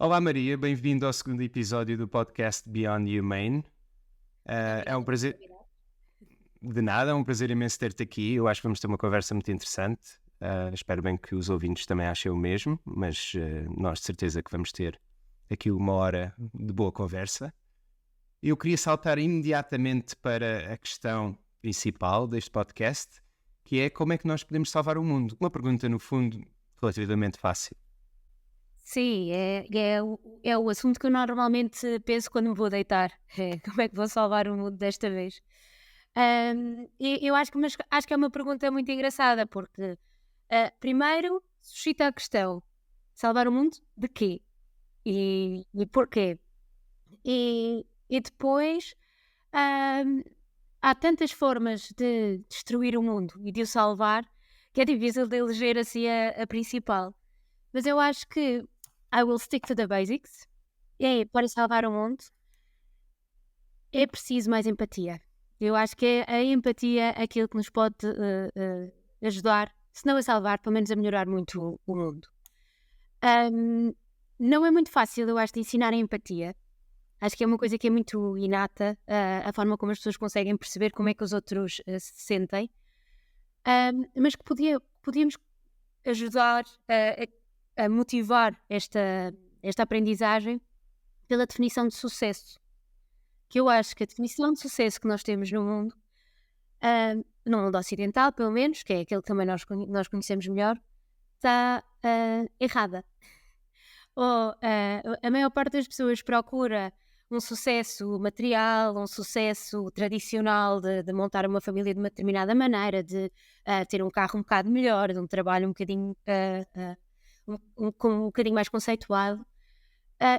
Olá Maria, bem-vindo ao segundo episódio do podcast Beyond Humane. É um prazer, de nada, é um prazer imenso ter-te aqui. Eu acho que vamos ter uma conversa muito interessante. Espero bem que os ouvintes também achem o mesmo, mas nós de certeza que vamos ter aqui uma hora de boa conversa. Eu queria saltar imediatamente para a questão principal deste podcast, que é como é que nós podemos salvar o mundo? Uma pergunta, no fundo, relativamente fácil. Sim, é o assunto que eu normalmente penso quando me vou deitar. Como é que vou salvar o mundo desta vez? Eu acho acho que é uma pergunta muito engraçada, porque primeiro suscita a questão: salvar o mundo de quê? E porquê? E depois ahm, há tantas formas de destruir o mundo e de o salvar que é difícil de eleger assim a principal. Mas eu acho que I will stick to the basics. É, para salvar o mundo é preciso mais empatia. Eu acho que é a empatia aquilo que nos pode ajudar, se não a salvar, pelo menos a melhorar muito o mundo. Ahm, não é muito fácil, eu acho, de ensinar a empatia. Acho que é uma coisa que é muito inata, a forma como as pessoas conseguem perceber como é que os outros se sentem. Mas que podíamos ajudar a motivar esta aprendizagem pela definição de sucesso. Que eu acho que a definição de sucesso que nós temos no mundo ocidental, pelo menos, que é aquele que também nós conhecemos melhor, está errada. Ou a maior parte das pessoas procura um sucesso material, um sucesso tradicional de montar uma família de uma determinada maneira, de ter um carro um bocado melhor, de um trabalho um bocadinho com um bocadinho mais conceituado,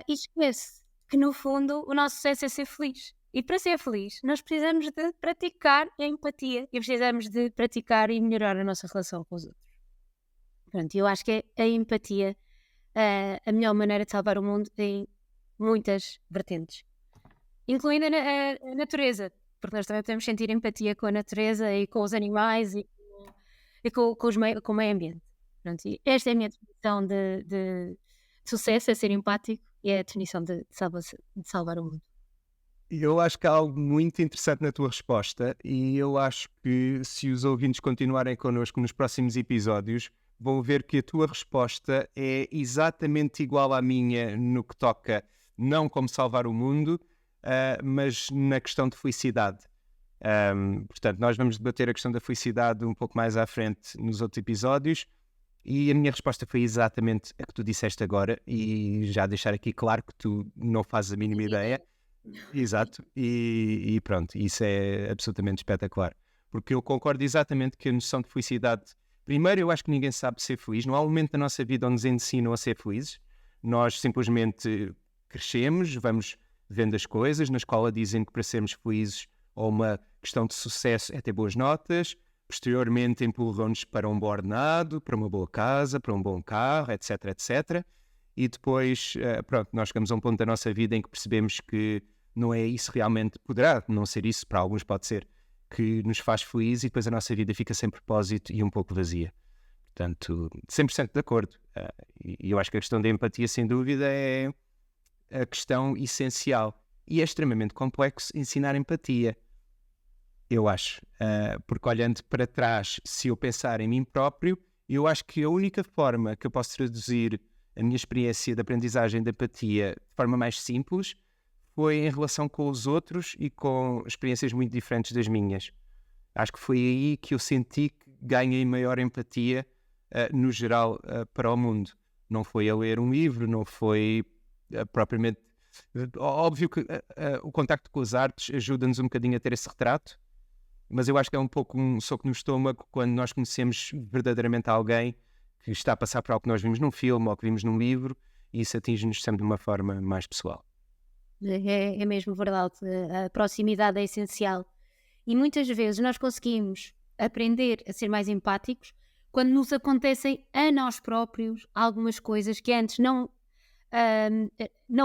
e esquece que no fundo o nosso sucesso é ser feliz. E para ser feliz, nós precisamos de praticar a empatia e precisamos de praticar e melhorar a nossa relação com os outros. Pronto, eu acho que é a empatia a melhor maneira de salvar o mundo em muitas vertentes, incluindo a natureza, porque nós também podemos sentir empatia com a natureza e com os animais e com o meio ambiente. Pronto, e esta é a minha definição de sucesso, é ser empático, e é a definição de salvar o mundo. Eu acho que há algo muito interessante na tua resposta e eu acho que se os ouvintes continuarem connosco nos próximos episódios, vão ver que a tua resposta é exatamente igual à minha no que toca não como salvar o mundo, mas na questão de felicidade. Portanto, nós vamos debater a questão da felicidade um pouco mais à frente nos outros episódios e a minha resposta foi exatamente a que tu disseste agora e já deixar aqui claro que tu não fazes a mínima ideia. Exato, e pronto, isso é absolutamente espetacular, porque eu concordo exatamente que a noção de felicidade, primeiro eu acho que ninguém sabe ser feliz, não há um momento da nossa vida onde nos ensinam a ser felizes, nós simplesmente crescemos, vamos vendo as coisas, na escola dizem que para sermos felizes ou uma questão de sucesso é ter boas notas, posteriormente empurram-nos para um bom ordenado, para uma boa casa, para um bom carro, etc, etc, e depois, pronto, nós chegamos a um ponto da nossa vida em que percebemos que não é isso realmente, poderá não ser isso, para alguns pode ser, que nos faz feliz e depois a nossa vida fica sem propósito e um pouco vazia. Portanto, 100% de acordo. E eu acho que a questão da empatia, sem dúvida, é a questão essencial. E é extremamente complexo ensinar empatia, eu acho. Porque olhando para trás, se eu pensar em mim próprio, eu acho que a única forma que eu posso traduzir a minha experiência de aprendizagem de empatia de forma mais simples foi em relação com os outros e com experiências muito diferentes das minhas. Acho que foi aí que eu senti que ganhei maior empatia, no geral, para o mundo. Não foi a ler um livro, não foi propriamente... Óbvio que o contacto com as artes ajuda-nos um bocadinho a ter esse retrato, mas eu acho que é um pouco um soco no estômago quando nós conhecemos verdadeiramente alguém que está a passar por algo que nós vimos num filme ou que vimos num livro e isso atinge-nos sempre de uma forma mais pessoal. É mesmo verdade, a proximidade é essencial. E muitas vezes nós conseguimos aprender a ser mais empáticos quando nos acontecem a nós próprios algumas coisas que antes não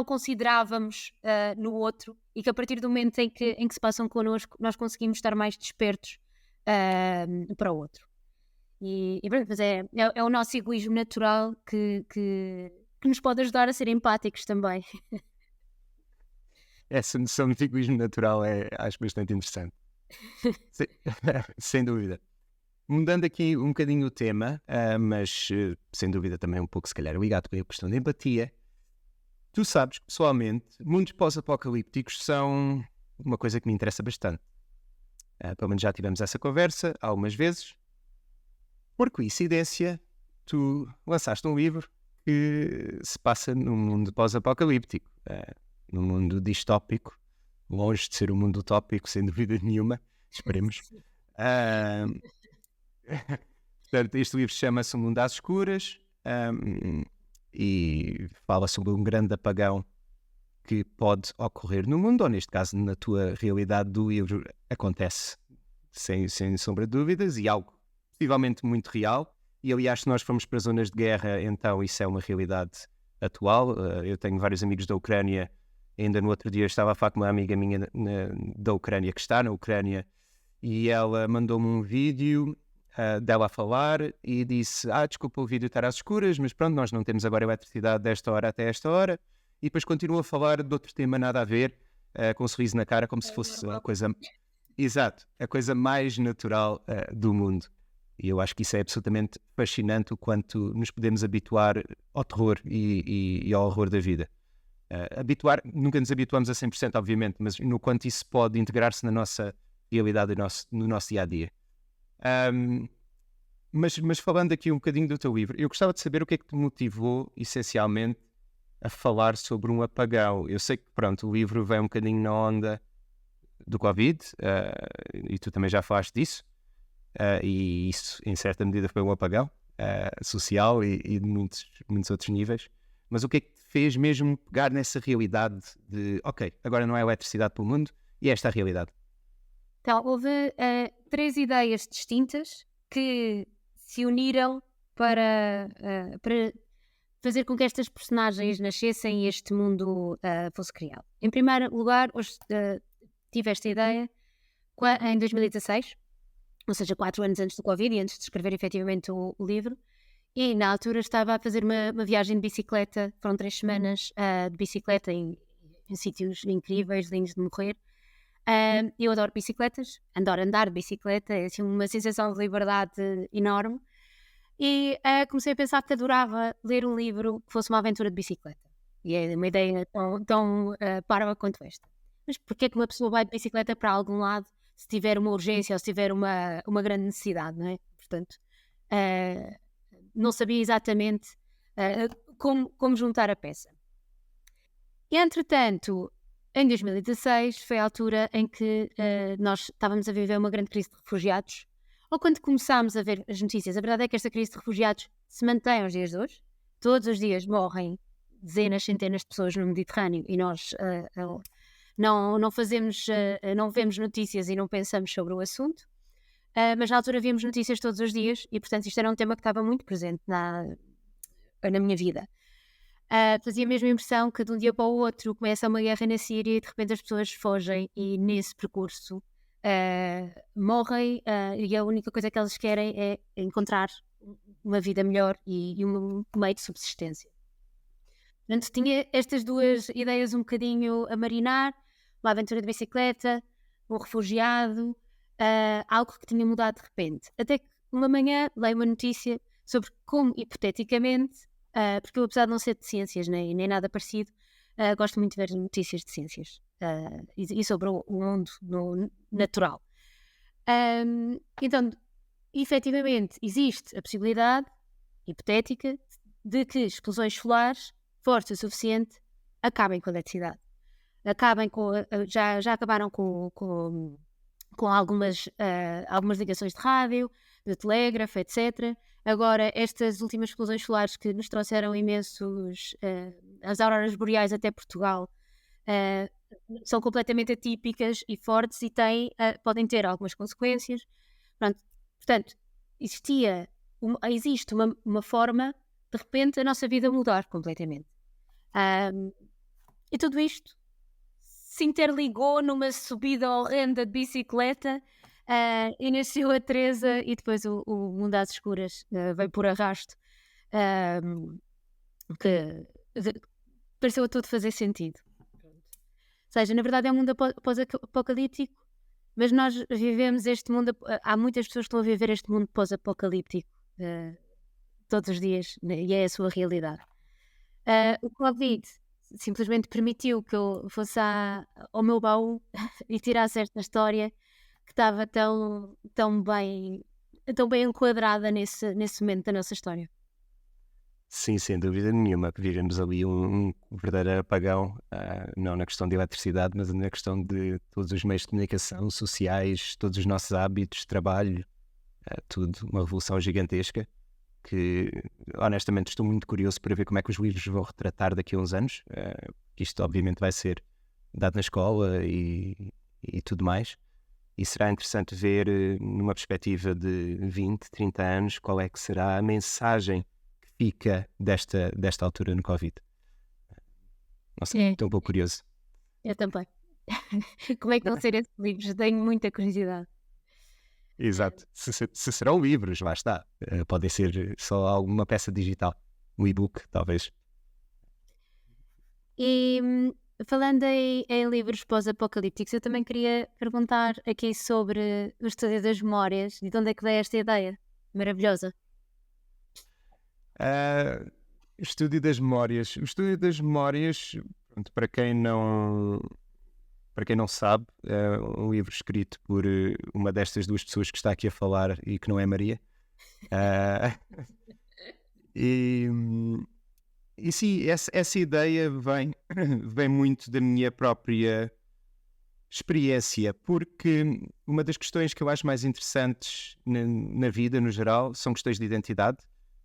considerávamos no outro e que a partir do momento em que se passam connosco nós conseguimos estar mais despertos para o outro. E pronto, mas é o nosso egoísmo natural que que nos pode ajudar a ser empáticos também. Essa noção de egoísmo natural acho bastante interessante. Sem, sem dúvida. Mudando aqui um bocadinho o tema, mas sem dúvida também um pouco, se calhar, ligado com a questão da empatia. Tu sabes, pessoalmente, mundos pós-apocalípticos são uma coisa que me interessa bastante. Pelo menos já tivemos essa conversa algumas vezes. Por coincidência, tu lançaste um livro que se passa num mundo pós-apocalíptico, num mundo distópico, longe de ser um mundo utópico, sem dúvida nenhuma, esperemos. Portanto, este livro chama-se O Mundo às Escuras e fala sobre um grande apagão que pode ocorrer no mundo, ou neste caso na tua realidade do livro acontece sem sombra de dúvidas, e algo possivelmente muito real. E aliás, se nós formos para zonas de guerra, então isso é uma realidade atual. Eu tenho vários amigos da Ucrânia. Ainda no outro dia estava a falar com uma amiga minha da Ucrânia, que está na Ucrânia, e ela mandou-me um vídeo dela a falar e disse: desculpa o vídeo estar às escuras, mas pronto, nós não temos agora eletricidade desta hora até esta hora. E depois continua a falar de outro tema nada a ver, com um sorriso na cara, como se fosse a coisa... Exato, a coisa mais natural do mundo. E eu acho que isso é absolutamente fascinante, o quanto nos podemos habituar ao terror e ao horror da vida. Nunca nos habituamos a 100%, obviamente, mas no quanto isso pode integrar-se na nossa realidade, no nosso dia-a-dia. Mas falando aqui um bocadinho do teu livro, eu gostava de saber o que é que te motivou, essencialmente, a falar sobre um apagão. Eu sei que, pronto, o livro vem um bocadinho na onda do Covid, e tu também já falaste disso, e isso, em certa medida, foi um apagão social e de muitos outros níveis. Mas o que é que te fez mesmo pegar nessa realidade de, ok, agora não há eletricidade pelo mundo, e esta é a realidade? Então, houve 3 ideias distintas que se uniram para fazer com que estas personagens nascessem e este mundo fosse criado. Em primeiro lugar, hoje tive esta ideia em 2016, ou seja, 4 anos antes do Covid e antes de escrever efetivamente o livro, e na altura estava a fazer uma viagem de bicicleta, foram 3 semanas de bicicleta em sítios incríveis, lindos de morrer. Eu adoro bicicletas, adoro andar de bicicleta, é assim, uma sensação de liberdade enorme. E comecei a pensar que adorava ler um livro que fosse uma aventura de bicicleta. E é uma ideia tão parva quanto esta. Mas porquê é que uma pessoa vai de bicicleta para algum lado se tiver uma urgência ou se tiver uma grande necessidade, não é? Portanto, não sabia exatamente como juntar a peça. E, entretanto, em 2016 foi a altura em que nós estávamos a viver uma grande crise de refugiados, ou quando começámos a ver as notícias. A verdade é que esta crise de refugiados se mantém aos dias de hoje. Todos os dias morrem dezenas, centenas de pessoas no Mediterrâneo e nós não vemos notícias e não pensamos sobre o assunto. Mas na altura víamos notícias todos os dias e, portanto, isto era um tema que estava muito presente na minha vida. Fazia mesmo a impressão que de um dia para o outro começa uma guerra na Síria e de repente as pessoas fogem e nesse percurso morrem e a única coisa que elas querem é encontrar uma vida melhor e um meio de subsistência. Portanto, tinha estas 2 ideias um bocadinho a marinar, uma aventura de bicicleta, um refugiado, algo que tinha mudado de repente. Até que uma manhã leio uma notícia sobre como, hipoteticamente, porque eu, apesar de não ser de ciências nem nada parecido, gosto muito de ver notícias de ciências e sobre o mundo natural. Então, efetivamente, existe a possibilidade hipotética de que explosões solares fortes o suficiente acabem com a eletricidade. Já acabaram com algumas ligações de rádio, de telégrafo, etc. Agora, estas últimas explosões solares que nos trouxeram as auroras boreais até Portugal, são completamente atípicas e fortes e podem ter algumas consequências. Portanto, existe uma forma, de repente, a nossa vida mudar completamente. E tudo isto se interligou numa subida horrenda de bicicleta e nasceu a Teresa e depois o Mundo às Escuras veio por arrasto, que pareceu a tudo fazer sentido. Ou seja, na verdade é um mundo pós-apocalíptico, mas nós vivemos este mundo, há muitas pessoas que estão a viver este mundo pós-apocalíptico todos os dias, né, e é a sua realidade. O Covid simplesmente permitiu que eu fosse ao meu baú e tirasse esta história que estava tão bem enquadrada nesse momento da nossa história. Sim, sem dúvida nenhuma. Vivemos ali um verdadeiro apagão, não na questão de eletricidade, mas na questão de todos os meios de comunicação, sociais, todos os nossos hábitos, trabalho, tudo. Uma revolução gigantesca que, honestamente, estou muito curioso para ver como é que os livros vão retratar daqui a uns anos. Isto, obviamente, vai ser dado na escola e tudo mais. E será interessante ver, numa perspectiva de 20, 30 anos, qual é que será a mensagem fica desta altura no Covid. Não sei, estou um pouco curioso. Eu também. Como é que vão ser esses livros? Tenho muita curiosidade. Exato. Se serão livros, lá está. Podem ser só alguma peça digital. Um e-book, talvez. E falando em livros pós-apocalípticos, eu também queria perguntar aqui sobre o estudo das memórias e de onde é que veio esta ideia maravilhosa. O estúdio das memórias. O estúdio das memórias, pronto, para quem não sabe, é um livro escrito por uma destas duas pessoas que está aqui a falar e que não é Maria. E sim, essa ideia vem muito da minha própria experiência, porque uma das questões que eu acho mais interessantes na vida, no geral, são questões de identidade.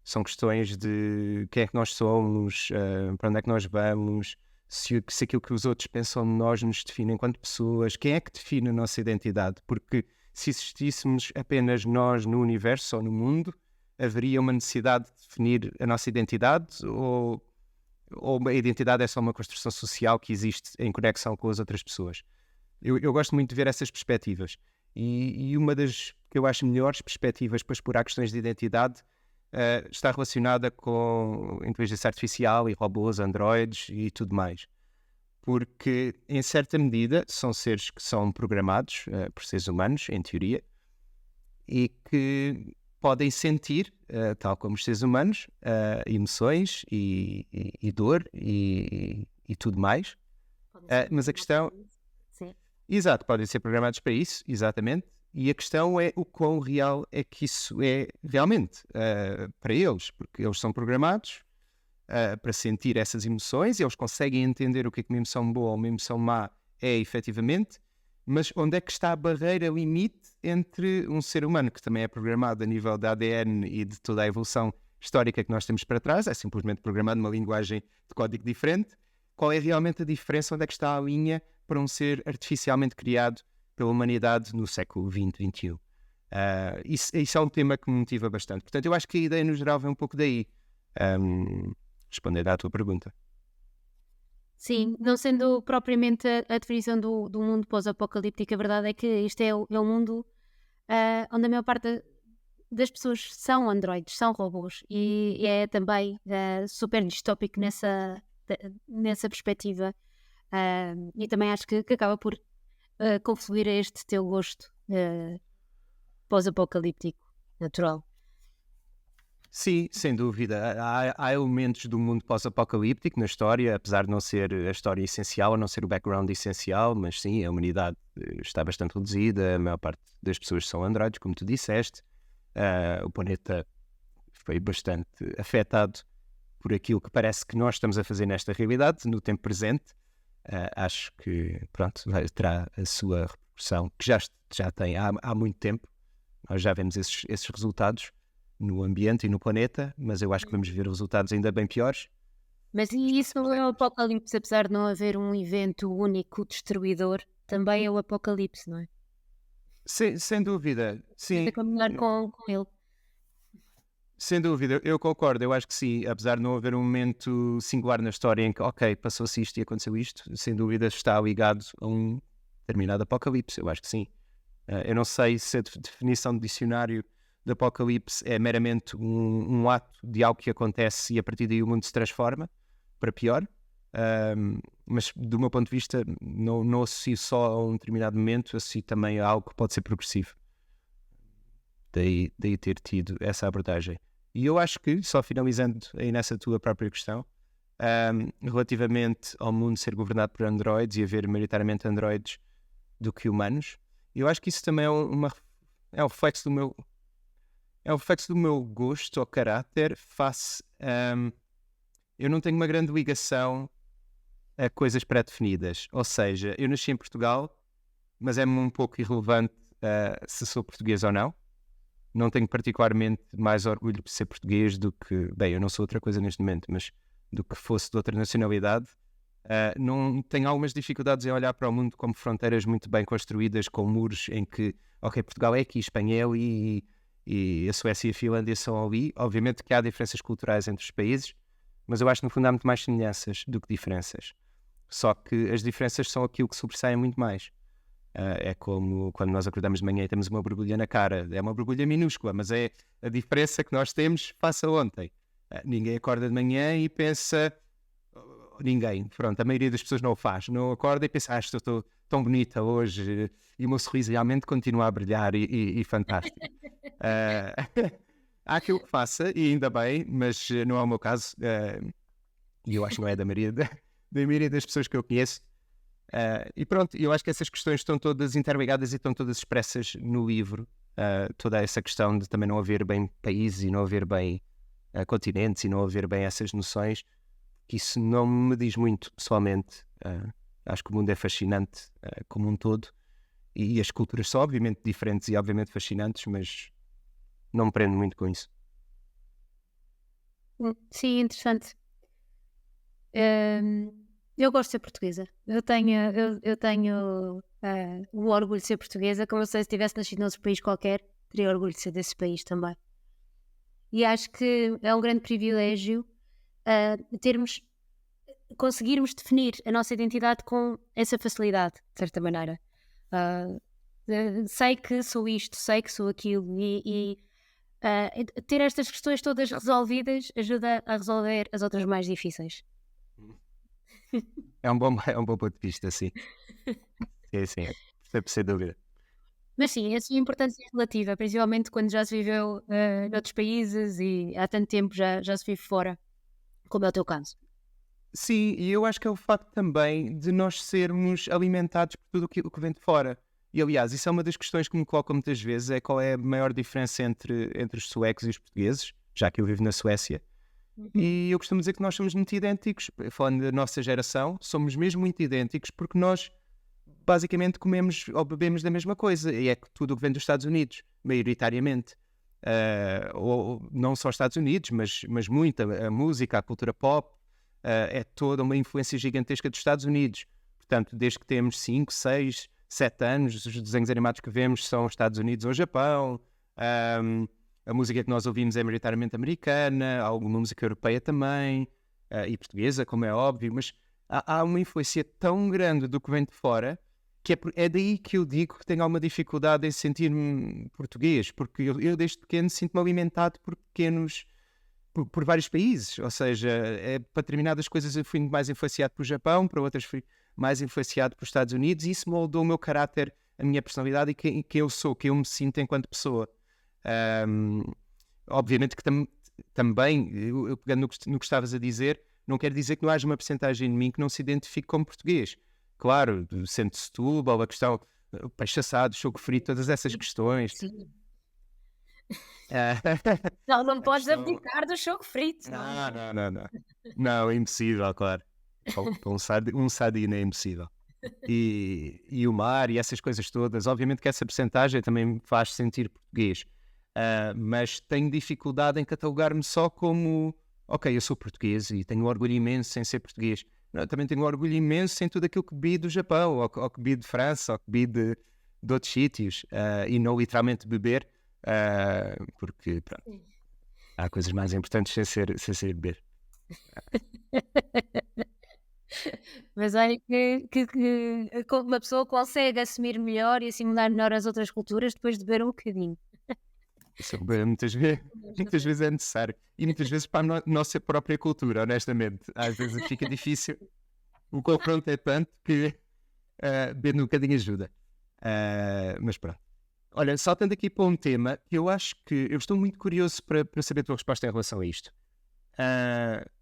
São questões de quem é que nós somos, para onde é que nós vamos, se aquilo que os outros pensam de nós nos define enquanto pessoas, quem é que define a nossa identidade? Porque se existíssemos apenas nós no universo ou no mundo, haveria uma necessidade de definir a nossa identidade ou a identidade é só uma construção social que existe em conexão com as outras pessoas? Eu gosto muito de ver essas perspectivas e uma das que eu acho melhores perspectivas para explorar questões de identidade está relacionada com inteligência artificial e robôs, androides e tudo mais. Porque, em certa medida, são seres que são programados por seres humanos, em teoria, e que podem sentir, tal como os seres humanos, emoções e dor e tudo mais. Mas a questão... Sim. Exato, podem ser programados para isso, exatamente. E a questão é o quão real é que isso é realmente para eles, porque eles são programados para sentir essas emoções, eles conseguem entender o que é que uma emoção boa ou uma emoção má é efetivamente, mas onde é que está a barreira limite entre um ser humano que também é programado a nível da ADN e de toda a evolução histórica que nós temos para trás, é simplesmente programado numa linguagem de código diferente, qual é realmente a diferença, onde é que está a linha para um ser artificialmente criado pela humanidade no século XX, XXI. Isso é um tema que me motiva bastante. Portanto, eu acho que a ideia no geral vem um pouco daí. Respondendo à tua pergunta. Sim, não sendo propriamente a definição do mundo pós-apocalíptico, a verdade é que isto é um mundo onde a maior parte das pessoas são androides, são robôs, e é também super distópico nessa perspectiva. E também acho que acaba por confluir a este teu gosto pós-apocalíptico natural. Sim, sem dúvida. Há elementos do mundo pós-apocalíptico na história, apesar de não ser a história essencial, ou não ser o background essencial, mas sim, a humanidade está bastante reduzida, a maior parte das pessoas são androides, como tu disseste. O planeta foi bastante afetado por aquilo que parece que nós estamos a fazer nesta realidade, no tempo presente. Acho que, pronto, terá a sua repercussão, que já tem há muito tempo. Nós já vemos esses resultados no ambiente e no planeta, mas eu acho que vamos ver resultados ainda bem piores. Mas e isso não é o apocalipse, apesar de não haver um evento único destruidor, também é o apocalipse, não é? Sem dúvida, sim. Tem que caminhar com ele. Sem dúvida, eu concordo, eu acho que sim, apesar de não haver um momento singular na história em que, ok, passou-se isto e aconteceu isto, sem dúvida está ligado a um determinado apocalipse, eu acho que sim. Eu não sei se a definição do dicionário de apocalipse é meramente um ato de algo que acontece e a partir daí o mundo se transforma. para pior, mas do meu ponto de vista não associo só a um determinado momento, associo também a algo que pode ser progressivo. Daí ter tido essa abordagem. E eu acho que, só finalizando aí nessa tua própria questão, relativamente ao mundo ser governado por androides e haver maioritariamente androides do que humanos, eu acho que isso também é um reflexo do meu gosto ou caráter face. Eu não tenho uma grande ligação a coisas pré-definidas. Ou seja, eu nasci em Portugal, mas é-me um pouco irrelevante se sou português ou não. Não tenho particularmente mais orgulho de ser português do que... Bem, eu não sou outra coisa neste momento, mas do que fosse de outra nacionalidade. Não tenho algumas dificuldades em olhar para o mundo como fronteiras muito bem construídas, com muros em que, ok, Portugal é aqui, Espanha é ali e a Suécia e a Finlândia são ali. Obviamente que há diferenças culturais entre os países, mas eu acho que no fundo há muito mais semelhanças do que diferenças. Só que as diferenças são aquilo que sobressaem muito mais. É como quando nós acordamos de manhã e temos uma borbulha na cara. É uma borbulha minúscula, mas é a diferença que nós temos face a ontem. Ninguém acorda de manhã e pensa... Ninguém, pronto, a maioria das pessoas não o faz. Não acorda e pensa, estou tão bonita hoje e o meu sorriso realmente continua a brilhar e fantástico. Há aquilo que faça e ainda bem, mas não é o meu caso. E eu acho que não é da maioria das pessoas que eu conheço. E pronto, eu acho que essas questões estão todas interligadas e estão todas expressas no livro. Toda essa questão de também não haver bem países e não haver bem continentes e não haver bem essas noções, que isso não me diz muito pessoalmente. Acho que o mundo é fascinante como um todo e as culturas são obviamente diferentes e obviamente fascinantes, mas não me prendo muito com isso. Sim, interessante. Eu gosto de ser portuguesa. Eu tenho o orgulho de ser portuguesa, como eu sei, se tivesse nascido noutro país qualquer, teria orgulho de ser desse país também. E acho que é um grande privilégio conseguirmos definir a nossa identidade com essa facilidade, de certa maneira. Sei que sou isto, sei que sou aquilo e ter estas questões todas resolvidas ajuda a resolver as outras mais difíceis. É um bom ponto de vista, sim. Sim, percebo sem dúvida. Mas sim, a sua importância é relativa, principalmente quando já se viveu noutros países e há tanto tempo já se vive fora, como é o teu caso. Sim, e eu acho que é o facto também de nós sermos alimentados por tudo aquilo que vem de fora. E aliás, isso é uma das questões que me colocam muitas vezes, é qual é a maior diferença entre os suecos e os portugueses, já que eu vivo na Suécia. E eu costumo dizer que nós somos muito idênticos, falando da nossa geração, somos mesmo muito idênticos porque nós basicamente comemos ou bebemos da mesma coisa, e é tudo o que vem dos Estados Unidos, maioritariamente. Ou não só os Estados Unidos, mas muita a música, a cultura pop, é toda uma influência gigantesca dos Estados Unidos. Portanto, desde que temos 5, 6, 7 anos, os desenhos animados que vemos são Estados Unidos ou Japão. A música que nós ouvimos é maioritariamente americana, alguma música europeia também, e portuguesa, como é óbvio, mas há uma influência tão grande do que vem de fora, que é daí que eu digo que tenho alguma dificuldade em sentir-me português, porque eu desde pequeno sinto-me alimentado por vários países, ou seja, para determinadas coisas eu fui mais influenciado pelo Japão, para outras fui mais influenciado pelos Estados Unidos, e isso moldou o meu caráter, a minha personalidade e quem eu sou, quem eu me sinto enquanto pessoa. Obviamente que também, eu pegando no que estavas a dizer, não quer dizer que não haja uma percentagem de mim que não se identifique como português. Claro, do centro de Setúbal, a questão, o peixe assado, choco frito, todas essas questões. Sim. Ah, Não podes abdicar do choco frito. Não. Não, é impossível, claro. Para um sardinha é impossível. E o mar e essas coisas todas, obviamente que essa percentagem também me faz sentir português. Mas tenho dificuldade em catalogar-me só como, ok, eu sou português e tenho orgulho imenso em ser português. Não, também tenho orgulho imenso em tudo aquilo que bebi do Japão, ou que bebi de França, ou que bebi de outros sítios, e não literalmente beber, porque pronto, há coisas mais importantes sem ser beber. Mas olha que uma pessoa consegue assumir melhor e assimilar melhor as outras culturas depois de beber um bocadinho. Isso muitas vezes é necessário. E muitas vezes para a nossa própria cultura, honestamente. Às vezes fica difícil. O confronto é tanto que beber um bocadinho ajuda. Mas pronto. Olha, saltando aqui para um tema que eu acho que eu estou muito curioso para saber a tua resposta em relação a isto.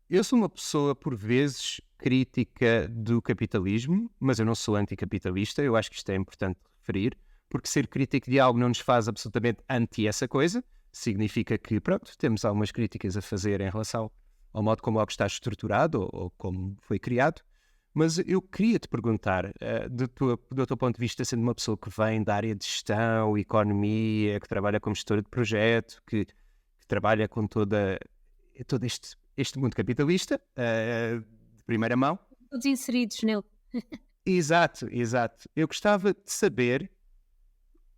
Eu sou uma pessoa, por vezes, crítica do capitalismo, mas eu não sou anticapitalista. Eu acho que isto é importante referir, porque ser crítico de algo não nos faz absolutamente anti essa coisa. Significa que, pronto, temos algumas críticas a fazer em relação ao modo como algo está estruturado ou como foi criado. Mas eu queria te perguntar, do teu ponto de vista, sendo uma pessoa que vem da área de gestão, economia, que trabalha como gestora de projeto, que trabalha com todo este mundo capitalista, de primeira mão. Todos inseridos nele. Exato, exato. Eu gostava de saber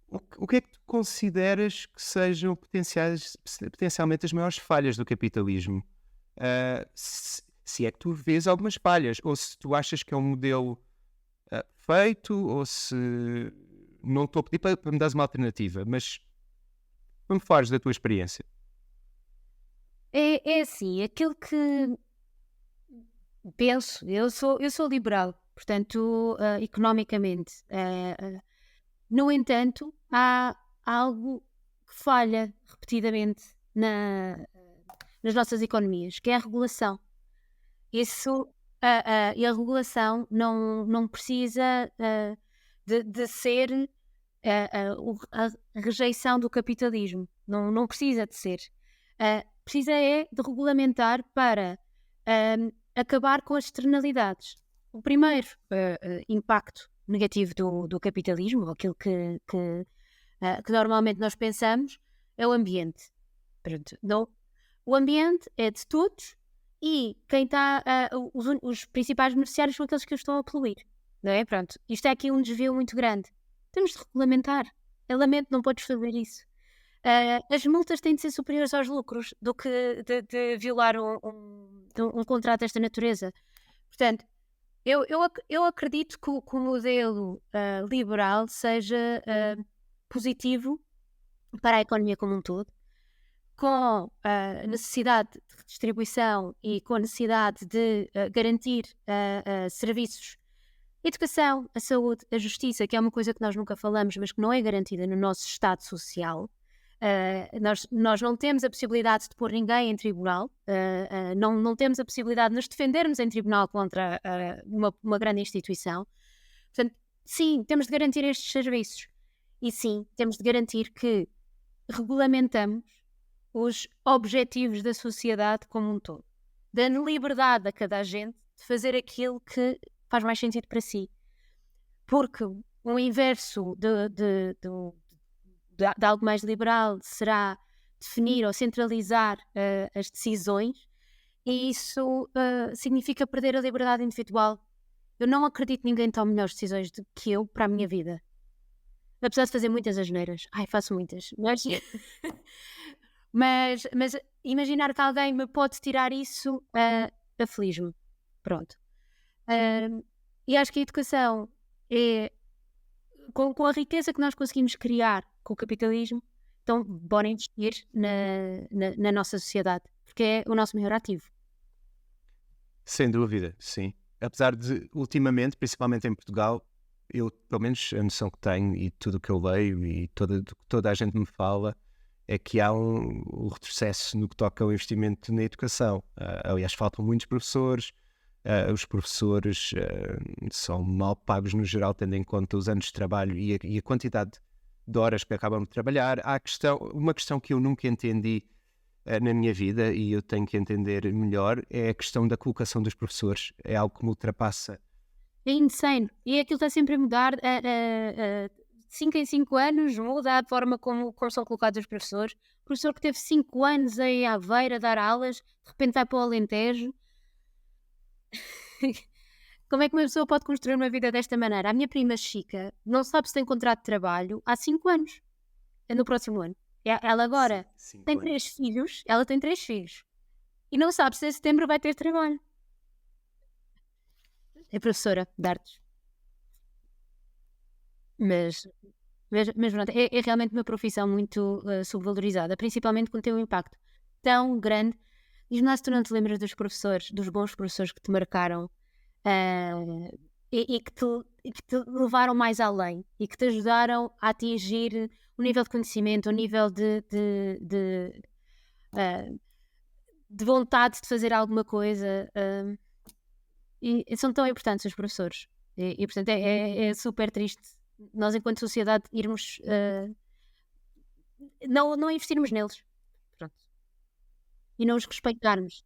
o que é que tu consideras que sejam potencialmente as maiores falhas do capitalismo? Se é que tu vês algumas falhas, ou se tu achas que é um modelo feito, ou se não estou a pedir para me dares uma alternativa, mas como fares da tua experiência? É assim, aquilo que penso, eu sou liberal, portanto, economicamente. No entanto, há algo que falha repetidamente nas nossas economias, que é a regulação. Isso, e a regulação não precisa de ser a rejeição do capitalismo. Não precisa de ser. Precisa é de regulamentar para acabar com as externalidades. O primeiro impacto negativo do capitalismo, ou aquilo que normalmente nós pensamos, é o ambiente. Pronto, o ambiente é de todos e quem está, os principais beneficiários são aqueles que o estão a poluir. Não é? Pronto, isto é aqui um desvio muito grande. Temos de regulamentar. Eu lamento, não podes fazer isso. As multas têm de ser superiores aos lucros do que de violar um contrato desta natureza. Portanto, eu acredito que o modelo liberal seja positivo para a economia como um todo, com a necessidade de redistribuição e com a necessidade de garantir serviços, a educação, a saúde, a justiça, que é uma coisa que nós nunca falamos, mas que não é garantida no nosso Estado Social. Nós não temos a possibilidade de pôr ninguém em tribunal, não temos a possibilidade de nos defendermos em tribunal contra uma grande instituição. Portanto, sim, temos de garantir estes serviços. E sim, temos de garantir que regulamentamos os objetivos da sociedade como um todo, dando liberdade a cada agente de fazer aquilo que faz mais sentido para si. Porque o inverso de algo mais liberal será definir ou centralizar as decisões, e isso significa perder a liberdade individual. Eu não acredito que ninguém tome melhores decisões do que eu para a minha vida. Apesar de fazer muitas asneiras. Faço muitas. Mas imaginar que alguém me pode tirar isso, aflige-me. Pronto. E acho que a educação é, com a riqueza que nós conseguimos criar com o capitalismo, então bora investir na nossa sociedade, porque é o nosso maior ativo. Sem dúvida, sim. Apesar de, ultimamente, principalmente em Portugal, eu, pelo menos a noção que tenho e tudo o que eu leio e toda a gente me fala, é que há um retrocesso no que toca ao investimento na educação. Aliás, faltam muitos professores, os professores são mal pagos no geral, tendo em conta os anos de trabalho e a quantidade de horas que acabam de trabalhar. Há uma questão que eu nunca entendi na minha vida e eu tenho que entender melhor, é a questão da colocação dos professores. É algo que me ultrapassa. É insano. E aquilo está sempre a mudar. 5 em 5 anos muda a forma como são colocados os professores. O professor que teve 5 anos em Aveiro a dar aulas, de repente vai para o Alentejo. Como é que uma pessoa pode construir uma vida desta maneira? A minha prima Chica não sabe se tem contrato de trabalho há 5 anos. É no próximo ano. Ela agora tem 3 filhos. Ela tem 3 filhos. E não sabe se em setembro vai ter trabalho. É professora de artes. Mas Mas pronto, é realmente uma profissão muito subvalorizada, principalmente quando tem um impacto tão grande. Diz-me lá se tu não te lembras dos professores, dos bons professores que te marcaram ah, e que te levaram mais além e que te ajudaram a atingir um nível de conhecimento, um nível ah, de vontade de fazer alguma coisa. E são tão importantes os professores. Portanto, é super triste nós, enquanto sociedade, irmos não investirmos neles. Pronto. E não os respeitarmos.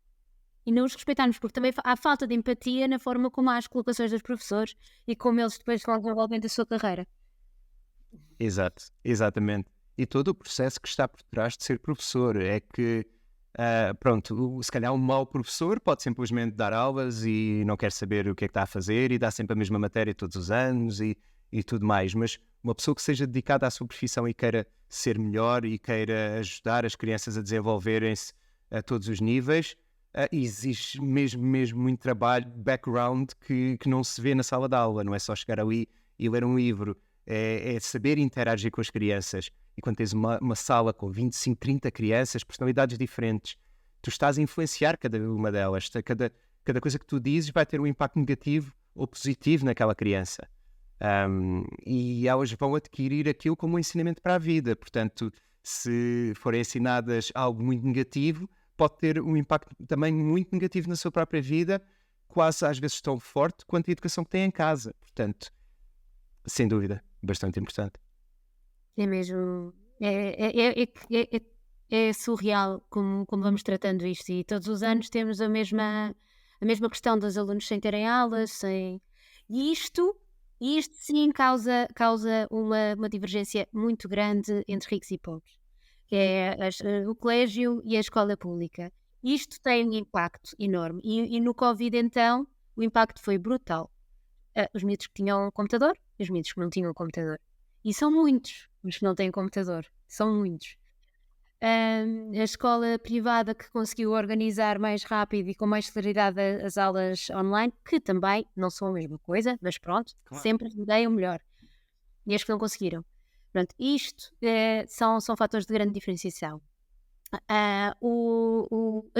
E não os respeitarmos, porque também há falta de empatia na forma como há as colocações dos professores e como eles depois vão desenvolvendo a sua carreira. Exato, exatamente. E todo o processo que está por trás de ser professor é que, pronto, se calhar um mau professor pode simplesmente dar aulas e não quer saber o que é que está a fazer e dá sempre a mesma matéria todos os anos e tudo mais, mas uma pessoa que seja dedicada à sua profissão e queira ser melhor e queira ajudar as crianças a desenvolverem-se a todos os níveis, exige mesmo muito trabalho, background, que não se vê na sala de aula, não é só chegar ali e ler um livro. É saber interagir com as crianças. E quando tens uma sala com 25, 30 crianças, personalidades diferentes, tu estás a influenciar cada uma delas. Cada coisa que tu dizes vai ter um impacto negativo ou positivo naquela criança. E elas vão adquirir aquilo como um ensinamento para a vida. Portanto, se forem ensinadas algo muito negativo, pode ter um impacto também muito negativo na sua própria vida, quase às vezes tão forte quanto a educação que têm em casa. Portanto, sem dúvida, bastante importante. É mesmo. É surreal como vamos tratando isto. E todos os anos temos a mesma questão dos alunos sem terem aulas, sem. E isto sim causa uma divergência muito grande entre ricos e pobres, que é o colégio e a escola pública. Isto tem um impacto enorme. E no Covid, então, o impacto foi brutal. Os miúdos que tinham computador e os miúdos que não tinham computador. E são muitos os que não têm computador. São muitos. A escola privada que conseguiu organizar mais rápido e com mais celeridade as aulas online, que também não são a mesma coisa, mas pronto, Claro. sempre deem o melhor. E as que não conseguiram. Pronto, isto são fatores de grande diferenciação. A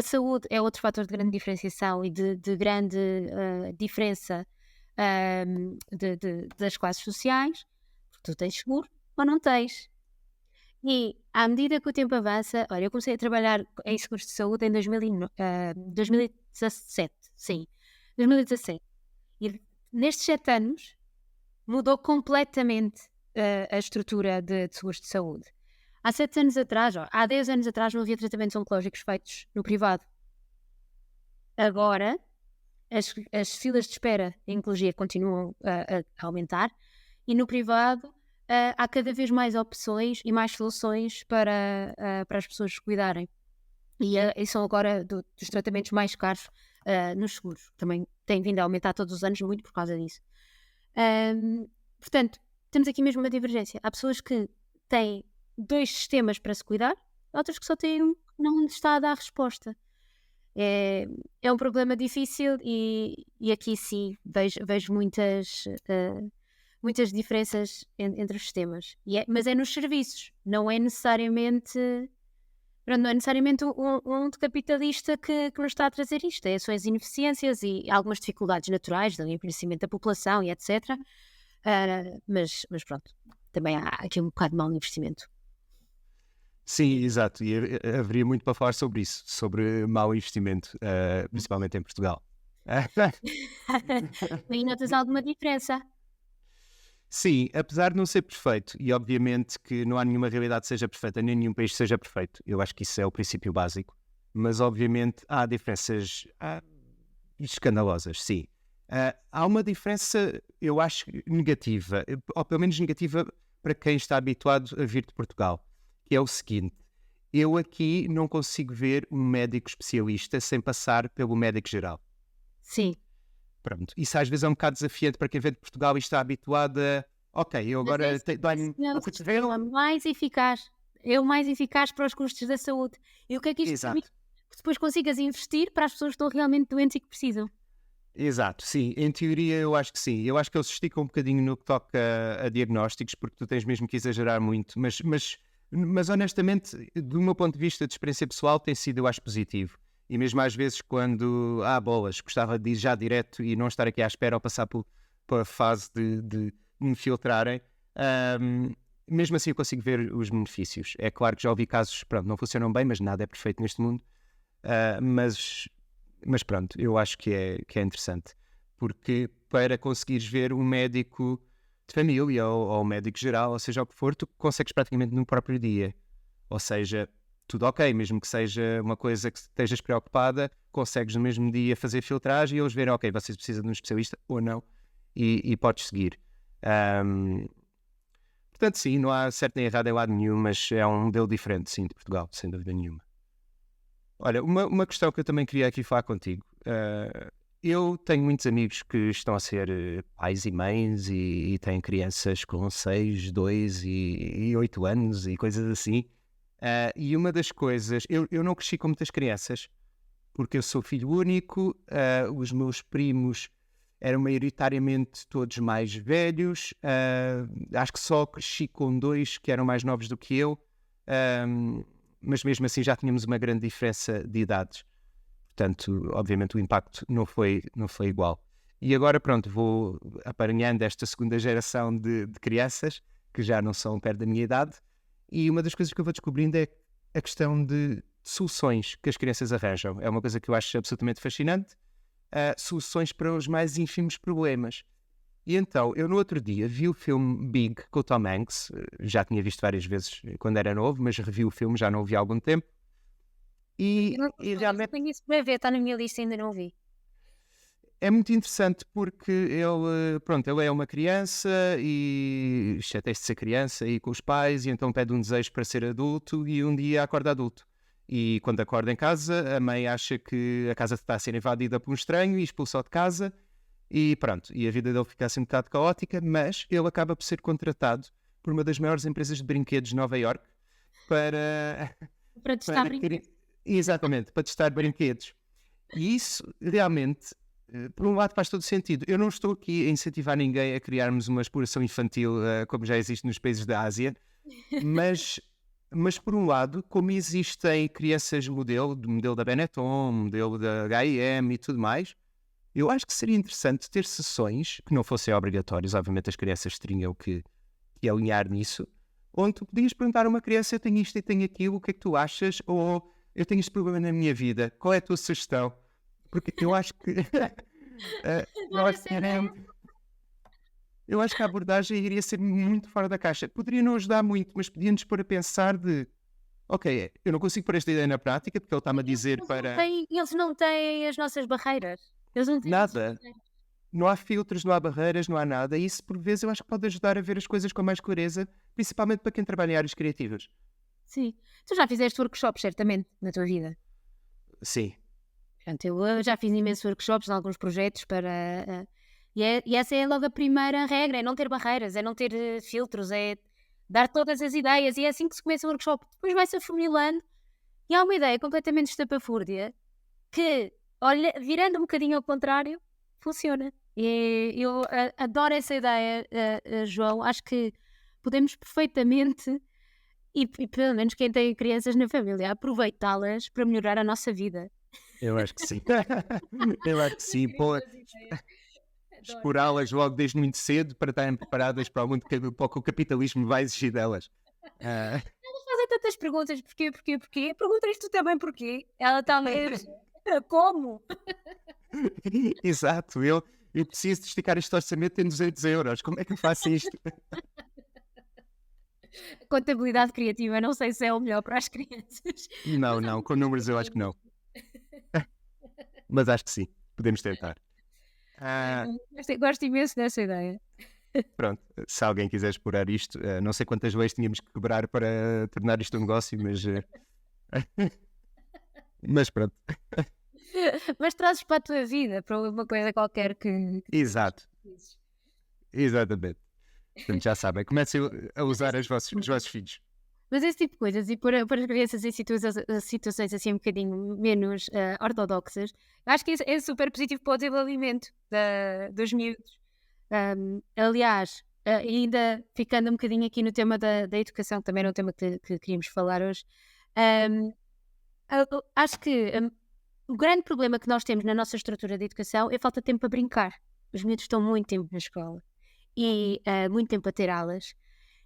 saúde é outro fator de grande diferenciação e de grande diferença das classes sociais, porque tu tens seguro ou não tens. E à medida que o tempo avança, olha, eu comecei a trabalhar em seguros de saúde em 2017, sim, 2017. E nestes 7 anos mudou completamente a estrutura de seguros de saúde. Há 7 anos atrás, há 10 anos atrás, não havia tratamentos oncológicos feitos no privado. Agora, as filas de espera em oncologia continuam a aumentar e no privado há cada vez mais opções e mais soluções para as pessoas se cuidarem. E são agora dos tratamentos mais caros nos seguros. Também tem vindo a aumentar todos os anos muito por causa disso. Portanto, temos aqui mesmo uma divergência. Há pessoas que têm 2 sistemas para se cuidar, outras que só têm um que não lhes está a dar resposta. É um problema difícil e aqui sim vejo muitas diferenças entre os sistemas. Mas é nos serviços, não é necessariamente um de capitalista que nos está a trazer isto. São as ineficiências e algumas dificuldades naturais do envelhecimento da população e etc. Mas pronto, também há aqui um bocado de mau investimento. Sim, exato. E haveria muito para falar sobre isso, sobre mau investimento, principalmente em Portugal. E notas alguma diferença? Sim, apesar de não ser perfeito, e obviamente que não há nenhuma realidade que seja perfeita, nem nenhum país seja perfeito, eu acho que isso é o princípio básico, mas obviamente há diferenças escandalosas, sim. Há uma diferença, eu acho, negativa, ou pelo menos negativa para quem está habituado a vir de Portugal, que é o seguinte: eu aqui não consigo ver um médico especialista sem passar pelo médico geral. Sim. Pronto. Isso às vezes é um bocado desafiante para quem vem de Portugal e está habituado a... Ok, eu Mas agora dou-lhe não, um cotovelo. é mais eficaz. É o mais eficaz para os custos da saúde. E o que é que isto permite? Exato. Que depois consigas investir para as pessoas que estão realmente doentes e que precisam. Exato, sim. Em teoria eu acho que sim. Eu acho que eles esticam um bocadinho no que toca a diagnósticos, porque tu tens mesmo que exagerar muito, mas honestamente, do meu ponto de vista de experiência pessoal, tem sido, eu acho, positivo. E mesmo às vezes quando há bolas, gostava de ir já direto e não estar aqui à espera ou passar pela fase de me filtrarem, ahm, mesmo assim eu consigo ver os benefícios. É claro que já ouvi casos, pronto, não funcionam bem, mas nada é perfeito neste mundo. Ah, mas pronto, eu acho que é interessante, porque para conseguires ver um médico de família ou um médico geral, ou seja o que for, tu consegues praticamente no próprio dia. Ou seja, tudo ok, mesmo que seja uma coisa que estejas preocupada, consegues no mesmo dia fazer filtragem e eles verem, ok, vocês precisam de um especialista ou não, e podes seguir. Ahm, Portanto, sim, não há certo nem errado em lado nenhum, mas é um modelo diferente, sim, de Portugal, sem dúvida nenhuma. Olha, uma questão que eu também queria aqui falar contigo. Eu tenho muitos amigos que estão a ser pais e mães e têm crianças com 6, 2 e 8 anos e coisas assim. E uma das coisas, eu não cresci com muitas crianças, porque eu sou filho único, os meus primos eram maioritariamente todos mais velhos, acho que só cresci com dois que eram mais novos do que eu, mas mesmo assim já tínhamos uma grande diferença de idades. Portanto, obviamente o impacto não foi igual. E agora, pronto, vou aparelhando esta segunda geração de crianças, que já não são perto da minha idade, e uma das coisas que eu vou descobrindo é a questão de soluções que as crianças arranjam. É uma coisa que eu acho absolutamente fascinante, soluções para os mais ínfimos problemas. E então, eu no outro dia vi o filme Big com o Tom Hanks, já tinha visto várias vezes quando era novo, mas revi o filme, já não o vi há algum tempo, Eu e, não e eu realmente tenho isso para ver, está na minha lista e ainda não vi. é muito interessante porque pronto, ele é uma criança e chateia-se de ser criança e com os pais e então pede um desejo para ser adulto e um dia acorda adulto. E quando acorda em casa, a mãe acha que a casa está a ser invadida por um estranho e expulsou de casa e pronto. E a vida dele fica assim um bocado caótica, mas ele acaba por ser contratado por uma das maiores empresas de brinquedos de Nova Iorque para, Para testar para ter, brinquedos. exatamente, para testar brinquedos. E isso realmente, por um lado, faz todo sentido. Eu não estou aqui a incentivar ninguém a criarmos uma exploração infantil como já existe nos países da Ásia, mas, mas por um lado, como existem crianças modelo, do modelo da Benetton, modelo da H&M e tudo mais, eu acho que seria interessante ter sessões que não fossem obrigatórias, obviamente as crianças teriam que alinhar nisso, onde tu podias perguntar a uma criança: eu tenho isto e tenho aquilo, o que é que tu achas? Ou eu tenho este problema na minha vida, qual é a tua sugestão? Porque eu acho que eu Adoro acho essa que ideia. eu acho que a abordagem iria ser muito fora da caixa. Poderia não ajudar muito, mas podia-nos pôr a pensar de ok, eu não consigo pôr esta ideia na prática, porque ele está-me a dizer para Eles não têm as nossas barreiras. Eles não têm as nossas nada. barreiras. Não há filtros, não há barreiras, não há nada. E isso, por vezes, eu acho que pode ajudar a ver as coisas com mais clareza, principalmente para quem trabalha em áreas criativas. Sim. Tu já fizeste workshops, certamente, na tua vida. Sim, Portanto, eu já fiz imensos workshops em alguns projetos para. E essa é logo a primeira regra: é não ter barreiras, é não ter filtros, é dar todas as ideias. E é assim que se começa o workshop. Depois vai-se afunilando e há uma ideia completamente estapafúrdia que, olha, virando um bocadinho ao contrário, funciona. E eu adoro essa ideia, João. Acho que podemos perfeitamente, e pelo menos quem tem crianças na família, aproveitá-las para melhorar a nossa vida. eu acho que sim. Eu acho que sim. Pô, Incríveis ideias. Adoro. explorá-las logo desde muito cedo para estarem preparadas para o mundo para o que o capitalismo vai exigir delas. Ah, Elas fazem tantas perguntas, porquê, porquê, porquê? Perguntas tu também porquê. Ela também. Como? Exato, eu preciso de esticar este orçamento em 200 euros. Como é que eu faço isto? Contabilidade criativa, não sei se é o melhor para as crianças. Não, Mas há não, muita com números eu coisa acho que aí. não. Mas acho que sim, podemos tentar. Ai, Ah, não, gosto imenso dessa ideia. Pronto, se alguém quiser explorar isto, não sei quantas leis tínhamos que quebrar para tornar isto um negócio, mas pronto, Mas trazes para a tua vida, para uma coisa qualquer que exato, precisas. exatamente. Portanto, já sabem, comecem a usar os vossos filhos. Mas esse tipo de coisas e pôr as crianças em situações assim um bocadinho menos ortodoxas, acho que isso é super positivo para o desenvolvimento dos miúdos. Aliás, ainda ficando um bocadinho aqui no tema da educação, que também era um tema que queríamos falar hoje, hum, acho que o grande problema que nós temos na nossa estrutura de educação é a falta de tempo para brincar. Os miúdos estão muito tempo na escola e muito tempo a ter aulas.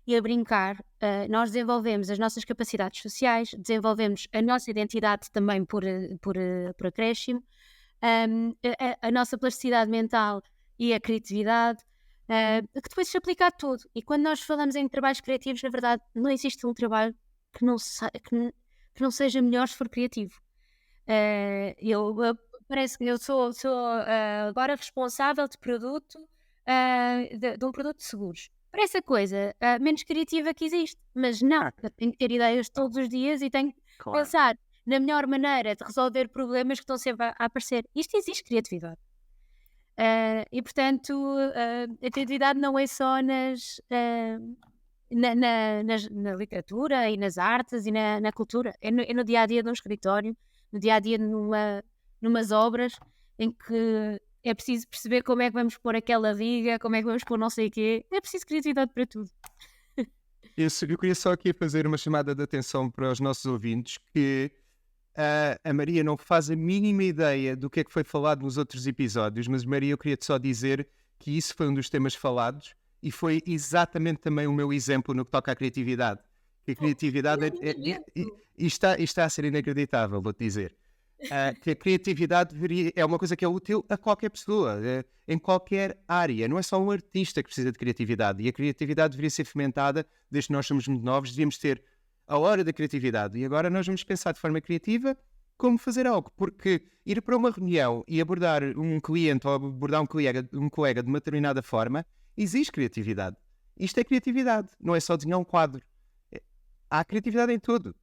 E a brincar, nós desenvolvemos as nossas capacidades sociais, desenvolvemos a nossa identidade também por acréscimo, a nossa plasticidade mental e a criatividade, que depois se aplica a tudo. E quando nós falamos em trabalhos criativos, na verdade, não existe um trabalho que não seja melhor se for criativo. Parece que eu sou agora responsável de produto, de um produto de seguros. Parece a coisa menos criativa que existe, mas não, eu tenho que ter ideias todos os dias e tenho que pensar na melhor maneira de resolver problemas que estão sempre a aparecer. Isto existe criatividade. E portanto, a criatividade não é só na literatura e nas artes e na cultura, é no dia a dia de um escritório, no dia a dia numas obras em que é preciso perceber como é que vamos pôr aquela viga, como é que vamos pôr não sei o quê. É preciso criatividade para tudo. Eu queria só aqui fazer uma chamada de atenção para os nossos ouvintes que a Maria não faz a mínima ideia do que é que foi falado nos outros episódios, mas Maria, eu queria-te só dizer que isso foi um dos temas falados e foi exatamente também o meu exemplo no que toca à criatividade. Que a criatividade está a ser inacreditável, vou-te dizer. Que a criatividade é uma coisa que é útil a qualquer pessoa, em qualquer área. Não é só um artista que precisa de criatividade. E a criatividade deveria ser fomentada desde que nós somos muito novos. Devíamos ter a hora da criatividade. E agora nós vamos pensar de forma criativa como fazer algo. Porque ir para uma reunião e abordar um cliente ou abordar um colega de uma determinada forma, exige criatividade. Isto é criatividade. Não é só desenhar um quadro. Há criatividade em tudo.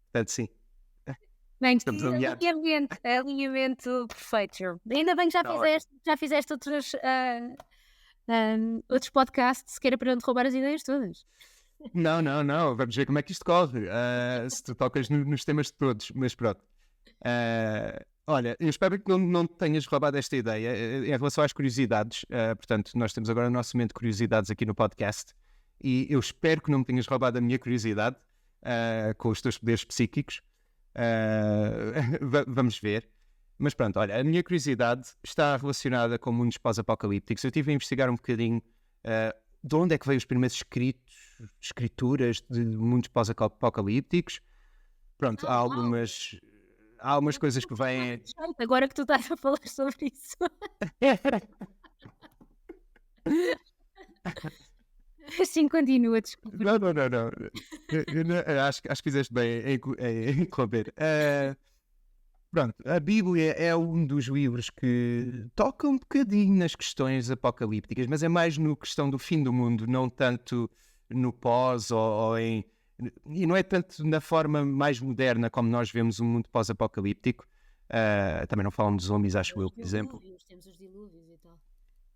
Portanto, sim. Bem, Estamos alinhados. alinhamento perfeito. Ainda bem que já fizeste outros podcasts, que era para não te roubar as ideias todas. Não. Vamos ver como é que isto corre. Se tu tocas nos temas todos, mas pronto. Olha, eu espero que não tenhas roubado esta ideia em relação às curiosidades. Portanto, nós temos agora o nosso momento de curiosidades aqui no podcast e eu espero que não me tenhas roubado a minha curiosidade com os teus poderes psíquicos. Vamos ver. Mas pronto, olha, a minha curiosidade está relacionada com mundos pós-apocalípticos. Eu estive a investigar um bocadinho de onde é que veio os primeiros escrituras de mundos pós-apocalípticos. Pronto, há algumas coisas que vêm... Agora que tu estás a falar sobre isso. Assim continua, desculpa. Não. Acho que fizeste bem em interromper. Pronto, a Bíblia é um dos livros que toca um bocadinho nas questões apocalípticas, mas é mais no questão do fim do mundo, não tanto no pós e não é tanto na forma mais moderna como nós vemos o mundo pós-apocalíptico. Também não falam de zombies, acho eu, por exemplo. Temos os dilúvios e tal.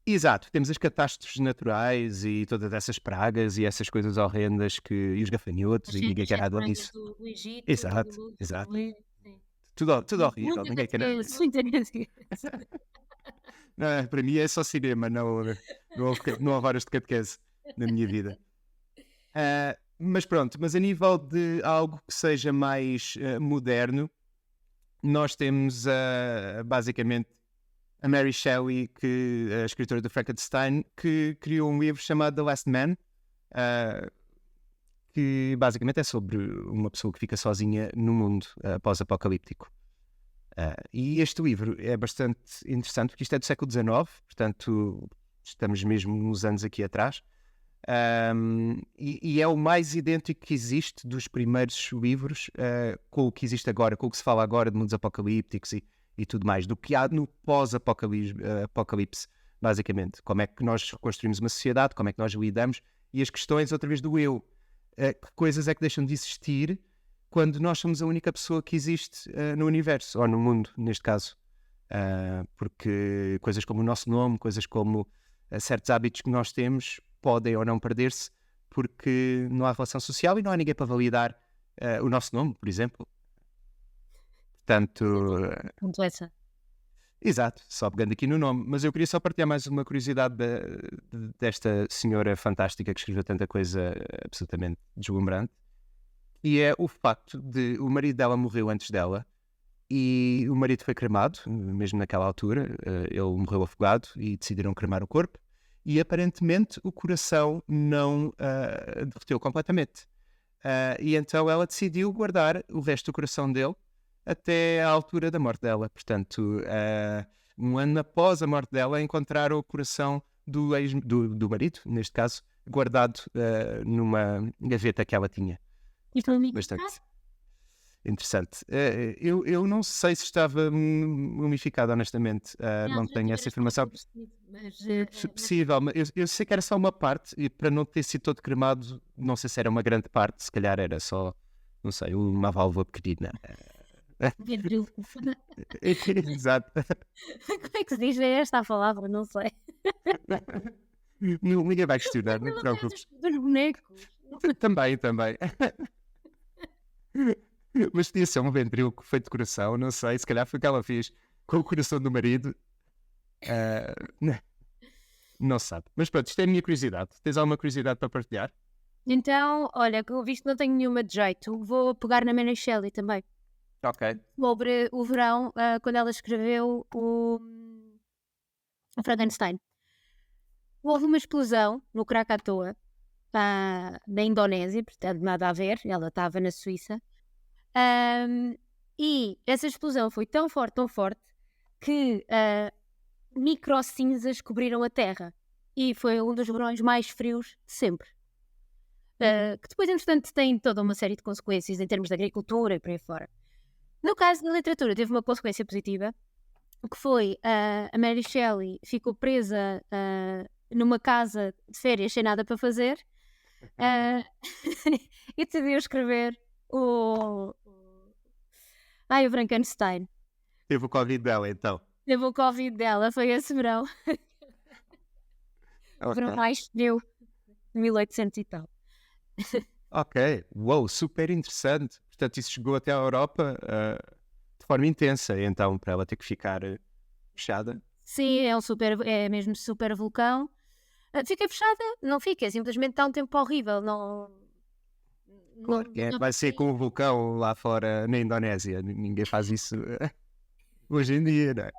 Exato, temos as catástrofes naturais e todas essas pragas e essas coisas horrendas e os gafanhotos e ninguém quer nada disso. Do Egito, Exato. Tudo horrível, ninguém quer nada disso. Não, para mim é só cinema, não há várias de catequese na minha vida. Mas pronto, mas a nível de algo que seja mais moderno, nós temos basicamente a Mary Shelley, a escritora do Frankenstein, que criou um livro chamado The Last Man, que basicamente é sobre uma pessoa que fica sozinha no mundo pós-apocalíptico. E este livro é bastante interessante, porque isto é do século XIX, portanto estamos mesmo nos anos aqui atrás, e é o mais idêntico que existe dos primeiros livros com o que existe agora, com o que se fala agora de mundos apocalípticos e tudo mais, do que há no pós-apocalipse, basicamente. Como é que nós construímos uma sociedade, como é que nós lidamos, e as questões, outra vez, do eu. Que coisas é que deixam de existir quando nós somos a única pessoa que existe no universo, ou no mundo, neste caso. Porque coisas como o nosso nome, coisas como certos hábitos que nós temos, podem ou não perder-se, porque não há relação social e não há ninguém para validar o nosso nome, por exemplo. Portanto, Ponto essa. exato, só pegando aqui no nome. Mas eu queria só partilhar mais uma curiosidade desta senhora fantástica que escreveu tanta coisa absolutamente deslumbrante. E é o facto de o marido dela morreu antes dela e o marido foi cremado, mesmo naquela altura. Ele morreu afogado e decidiram cremar o corpo. E aparentemente o coração não derreteu completamente. E então ela decidiu guardar o resto do coração dele até à altura da morte dela. Portanto, um ano após a morte dela, encontraram o coração do marido, neste caso, guardado numa gaveta que ela tinha. E para mim, Bastante interessante. Eu não sei se estava mumificado, honestamente. Não tenho essa informação. Possível, mas eu sei que era só uma parte, e para não ter sido todo cremado, não sei se era uma grande parte, se calhar era só, não sei, uma válvula pequenina. Exato. Como é que se diz esta a palavra? Não sei. Ninguém vai questionar, não te preocupes. Dos bonecos. Também. Mas podia ser um ventríloco feito de coração, não sei, se calhar foi o que ela fez com o coração do marido. Não se sabe. Mas pronto, isto é a minha curiosidade. Tens alguma curiosidade para partilhar? Então, olha, visto que não tenho nenhuma de jeito, vou pegar na Mary Shelley também. Ok. Sobre o verão, quando ela escreveu o Frankenstein. Houve uma explosão no Krakatoa, na Indonésia, portanto nada a ver, ela estava na Suíça. E essa explosão foi tão forte, que microcinzas cobriram a Terra. E foi um dos verões mais frios de sempre. Que depois, entretanto, tem toda uma série de consequências em termos de agricultura e por aí fora. No caso da literatura, teve uma consequência positiva, que foi a Mary Shelley ficou presa numa casa de férias sem nada para fazer e decidiu escrever o Frankenstein. Teve o Covid dela, então. Teve o Covid dela, foi esse verão. O verão mais frio, 1800 e tal. Ok, uou, super interessante. Portanto, isso chegou até à Europa de forma intensa, então, para ela ter que ficar fechada. Sim, é mesmo super vulcão. Fica fechada? Não fica, simplesmente está um tempo horrível. Claro que é. Vai ser com o vulcão lá fora na Indonésia. Ninguém faz isso hoje em dia, não é?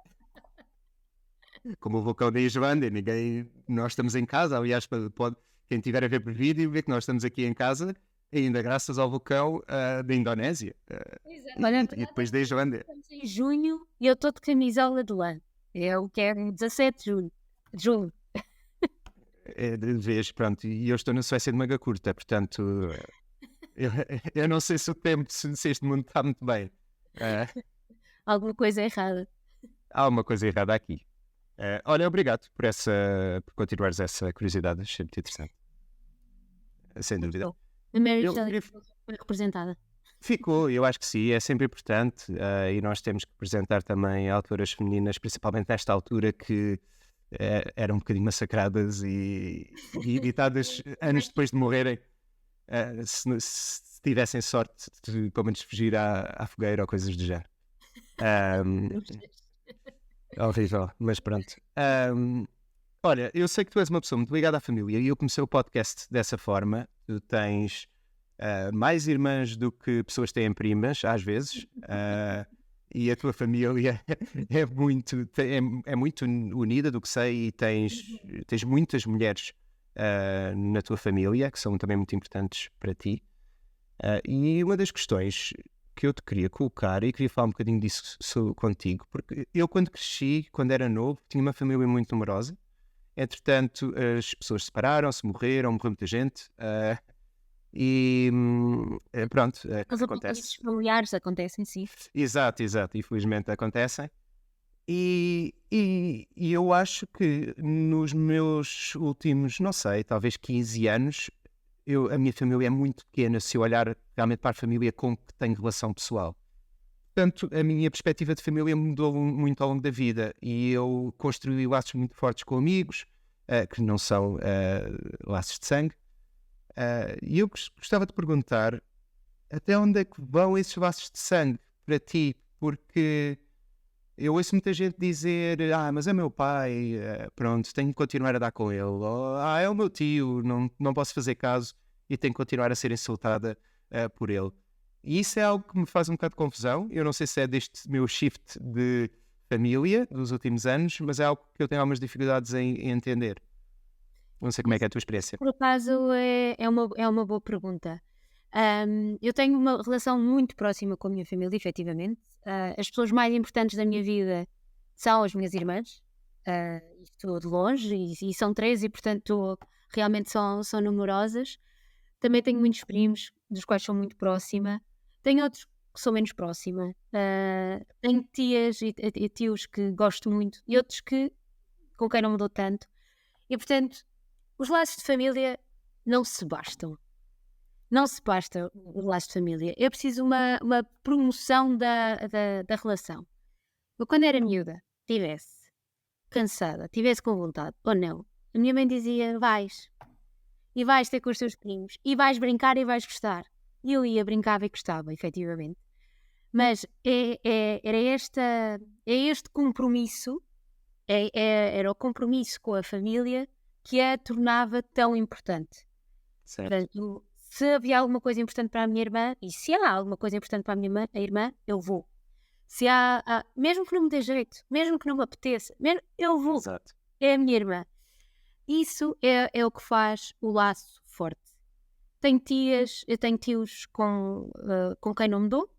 Como o vulcão da Islândia, nós estamos em casa, aliás, quem tiver a ver por vídeo, vê que nós estamos aqui em casa, ainda graças ao vulcão da Indonésia. E depois da Islândia. Estamos em junho e eu estou de camisola de lã. Eu quero 17 de junho. Vês, pronto, e eu estou na Suécia de manga curta, portanto, eu não sei se o tempo, se este mundo está muito bem. Alguma coisa errada. Há uma coisa errada aqui. Olha, obrigado por continuares essa curiosidade, achei muito interessante. Sem dúvida. A Mary Shelley foi representada. Ficou, eu acho que sim, é sempre importante e nós temos que apresentar também autoras femininas, principalmente nesta altura que eram um bocadinho massacradas e editadas anos depois de morrerem, se tivessem sorte de pelo menos fugir à fogueira ou coisas do género. Horrível, mas pronto. Olha, eu sei que tu és uma pessoa muito ligada à família e eu comecei o podcast dessa forma. Tu tens mais irmãs do que pessoas têm primas, às vezes, e a tua família é muito unida, do que sei, e tens muitas mulheres na tua família, que são também muito importantes para ti. E uma das questões que eu te queria colocar, e queria falar um bocadinho disso contigo, porque eu quando cresci, quando era novo, tinha uma família muito numerosa. Entretanto, as pessoas separaram-se, morreu muita gente, e pronto, Os acontece. familiares acontecem, sim. Exato, infelizmente acontecem. E eu acho que nos meus últimos, não sei, talvez 15 anos, a minha família é muito pequena se eu olhar realmente para a família com que tenho relação pessoal. Portanto, a minha perspectiva de família mudou muito ao longo da vida e eu construí laços muito fortes com amigos, que não são laços de sangue, E eu gostava de perguntar até onde é que vão esses laços de sangue para ti? Porque eu ouço muita gente dizer, mas é meu pai, pronto, tenho que continuar a dar com ele. Ou, é o meu tio, não posso fazer caso e tenho que continuar a ser insultada por ele. E isso é algo que me faz um bocado de confusão. Eu não sei se é deste meu shift de família dos últimos anos, mas é algo que eu tenho algumas dificuldades em entender. Não sei como é que é a tua experiência. Por acaso é uma boa pergunta. Eu tenho uma relação muito próxima com a minha família, efetivamente. As pessoas mais importantes da minha vida são as minhas irmãs. Estou de longe e são três e, portanto, realmente são numerosas. Também tenho muitos primos, dos quais sou muito próxima. Tenho outros que sou menos próxima. Tenho tias e tios que gosto muito e outros com quem não me dou tanto. E, portanto, os laços de família não se bastam. Não se basta o laço de família. É preciso uma promoção da relação. Eu, quando era miúda, estivesse cansada, estivesse com vontade ou não, a minha mãe dizia: vais. E vais ter com os teus primos. E vais brincar e vais gostar. E eu ia, brincava e gostava, efetivamente. Mas era este compromisso, era o compromisso com a família que a tornava tão importante. Certo. Portanto, se havia alguma coisa importante para a minha irmã, e se há alguma coisa importante para a minha irmã, eu vou. Se mesmo que não me dê jeito, mesmo que não me apeteça, eu vou. Exato. É a minha irmã. Isso é o que faz o laço forte. Tenho tios com quem não me dou.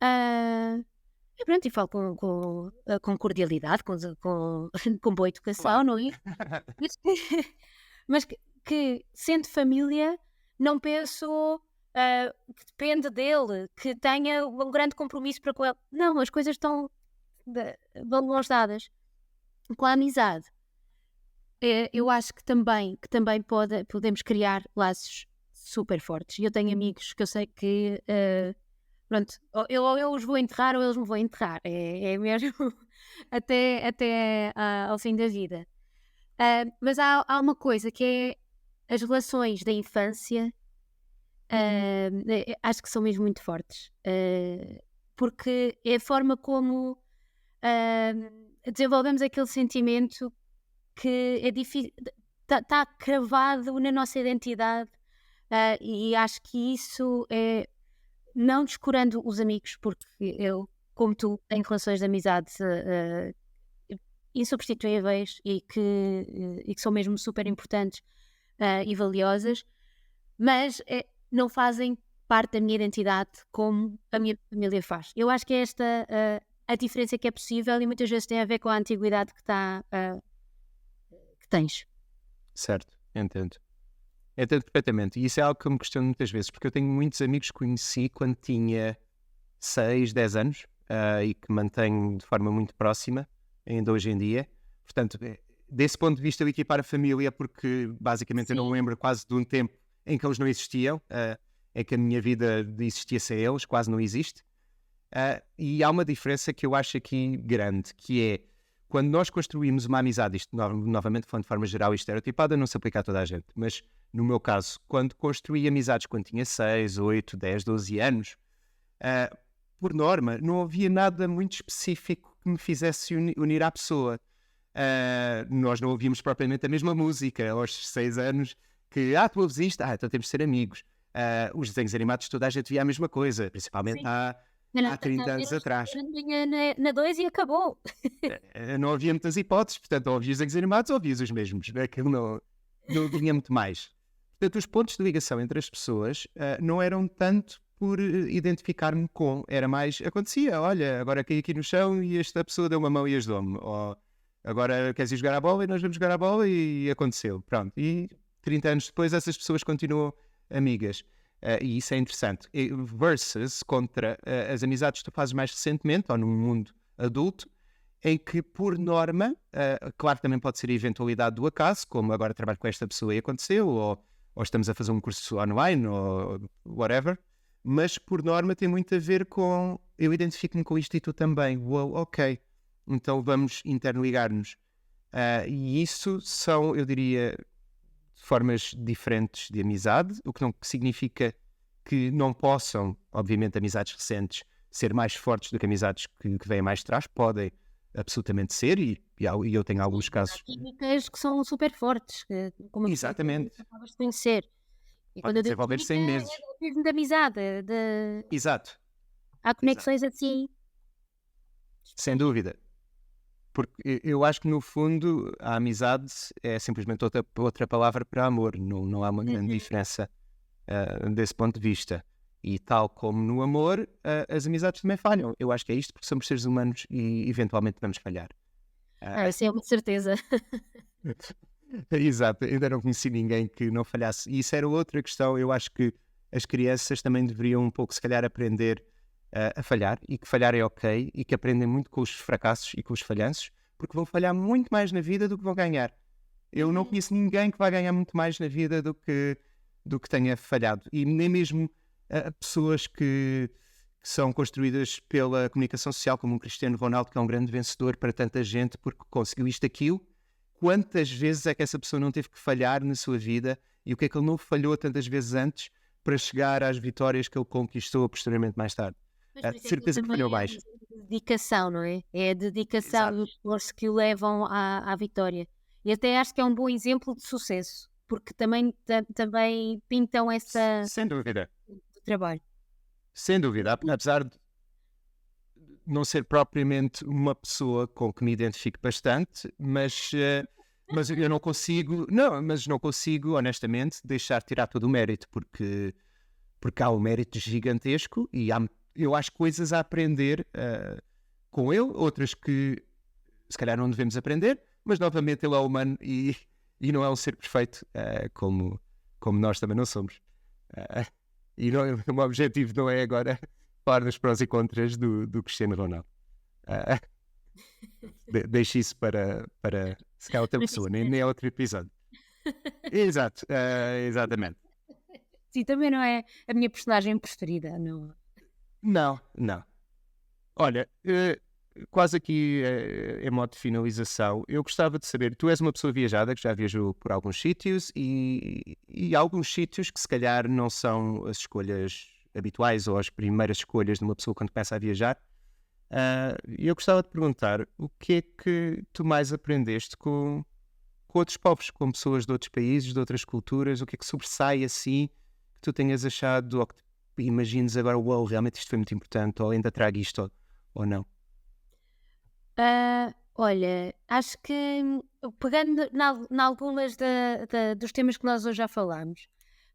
E pronto, e falo com cordialidade, com boa educação, Claro. não é? Mas que sendo família, não penso que depende dele, que tenha um grande compromisso para com ele. Não, as coisas vão de mãos dadas. Com a amizade, eu acho que também podemos criar laços super fortes. Eu tenho amigos que eu sei que, pronto, ou eu os vou enterrar ou eles me vão enterrar. É mesmo até ao fim da vida. Mas há uma coisa que é as relações da infância, acho que são mesmo muito fortes. Porque é a forma como desenvolvemos aquele sentimento que é difícil, está cravado na nossa identidade, e acho que isso é, não descurando os amigos, porque eu, como tu, tenho relações de amizade insubstituíveis e que são mesmo super importantes e valiosas, mas não fazem parte da minha identidade como a minha família faz. Eu acho que é esta a diferença que é possível e muitas vezes tem a ver com a antiguidade que tens. Certo, entendo. Entendo perfeitamente. E isso é algo que eu me questiono muitas vezes, porque eu tenho muitos amigos que conheci quando tinha 6, 10 anos e que mantenho de forma muito próxima, ainda hoje em dia. Portanto, desse ponto de vista, eu equipar a família, porque basicamente eu não me lembro quase de um tempo em que eles não existiam, em que a minha vida existia sem eles, quase não existe. E há uma diferença que eu acho aqui grande, que é quando nós construímos uma amizade, isto novamente falando de forma geral e estereotipada, não se aplica a toda a gente, mas no meu caso, quando construí amizades quando tinha 6, 8, 10, 12 anos, por norma, não havia nada muito específico que me fizesse unir à pessoa. Nós não ouvíamos propriamente a mesma música aos 6 anos, que tu ouves isto, então temos de ser amigos. Os desenhos animados toda a gente via a mesma coisa, principalmente há 30 anos atrás. Na 2 e acabou. Não havia muitas hipóteses, portanto, ou ouvias desenhos animados ou ouvias os mesmos. Aquilo não tinha muito mais. Portanto, os pontos de ligação entre as pessoas não eram tanto por identificar-me com, era mais, acontecia, olha, agora caí aqui no chão e esta pessoa deu uma mão e ajudou-me, ou agora queres ir jogar a bola e nós vamos jogar a bola e aconteceu, pronto. E 30 anos depois essas pessoas continuam amigas. E isso é interessante. Versus contra as amizades que tu fazes mais recentemente, ou num mundo adulto, em que, por norma, claro que também pode ser a eventualidade do acaso, como agora trabalho com esta pessoa e aconteceu, ou estamos a fazer um curso online, ou whatever, mas por norma tem muito a ver com eu identifico-me com isto e tu também. Uou, ok, então vamos interligar-nos. E isso são, eu diria, formas diferentes de amizade, o que não significa que não possam, obviamente, amizades recentes ser mais fortes do que amizades que vêm mais de trás. Podem absolutamente ser, e eu tenho alguns Há casos. químicas que são super fortes, que como uma pessoa que Exatamente. acabas de conhecer. E quando Podem eu digo desenvolver-se química, em é meses. mesmo de amizade, Exato, há exato. conexões assim Sem dúvida. Porque eu acho que, no fundo, a amizade é simplesmente outra palavra para amor. Não há uma grande Uhum. diferença desse ponto de vista. E tal como no amor, as amizades também falham. Eu acho que é isto, porque somos seres humanos e eventualmente vamos falhar. Ah, Ah, isso é uma certeza. Exato, ainda não conheci ninguém que não falhasse. E isso era outra questão. Eu acho que as crianças também deveriam um pouco, se calhar, aprender a falhar, e que falhar é ok, e que aprendem muito com os fracassos e com os falhanços, porque vão falhar muito mais na vida do que vão ganhar. Eu não Uhum. conheço ninguém que vai ganhar muito mais na vida do que tenha falhado. E nem mesmo pessoas que são construídas pela comunicação social, como um Cristiano Ronaldo, que é um grande vencedor para tanta gente porque conseguiu isto, aquilo. Quantas vezes é que essa pessoa não teve que falhar na sua vida, e o que é que ele não falhou tantas vezes antes para chegar às vitórias que ele conquistou posteriormente mais tarde? Mas por De isso é que certeza que também falhou é mais. preciso dedicação, não é? É a dedicação e Exato. o esforço que o levam à vitória. E até acho que é um bom exemplo de sucesso, porque também, também pintam essa Sem dúvida. do trabalho. Sem dúvida. Apesar de não ser propriamente uma pessoa com que me identifique bastante, mas eu não consigo, honestamente, deixar de tirar todo o mérito, porque há um mérito gigantesco, e eu acho coisas a aprender com ele, outras que se calhar não devemos aprender, mas novamente ele é humano, e não é um ser perfeito, como nós também não somos. Ah, e o meu objetivo não é agora falar dos prós e contras do Cristiano Ronaldo. Ah, deixo isso para se calhar outra Mas pessoa, isso nem é outro episódio. Exato, exatamente. sim, também não é a minha personagem preferida, não. Não, não. Olha, quase aqui em modo de finalização, eu gostava de saber, tu és uma pessoa viajada que já viajou por alguns sítios, e alguns sítios que se calhar não são as escolhas habituais ou as primeiras escolhas de uma pessoa quando começa a viajar. E eu gostava de perguntar o que é que tu mais aprendeste com outros povos, com pessoas de outros países, de outras culturas, o que é que sobressai assim que tu tenhas achado, ou que imagines agora, uau, realmente isto foi muito importante, ou ainda trago isto, ou não? Olha, acho que pegando em algumas dos temas que nós hoje já falámos.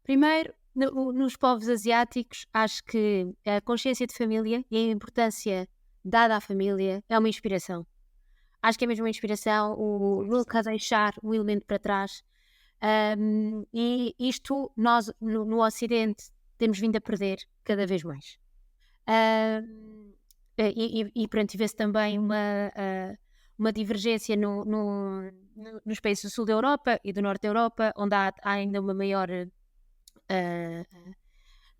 Primeiro, nos povos asiáticos, acho que a consciência de família e a importância dada à família é uma inspiração. Acho que é mesmo uma inspiração, o nunca deixar o elemento para trás. E isto nós no Ocidente temos vindo a perder cada vez mais. E pronto, e vê-se também uma divergência nos países do sul da Europa e do norte da Europa, onde há ainda uma maior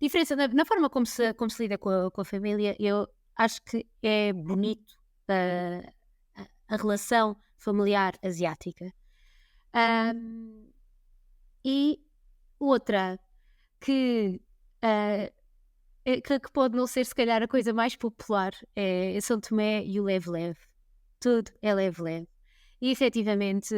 diferença na forma como se lida com a família. Eu acho que é bonito a relação familiar asiática. E outra que, ah, que pode não ser, se calhar, a coisa mais popular é São Tomé e o leve-leve. Tudo é leve-leve. E efetivamente,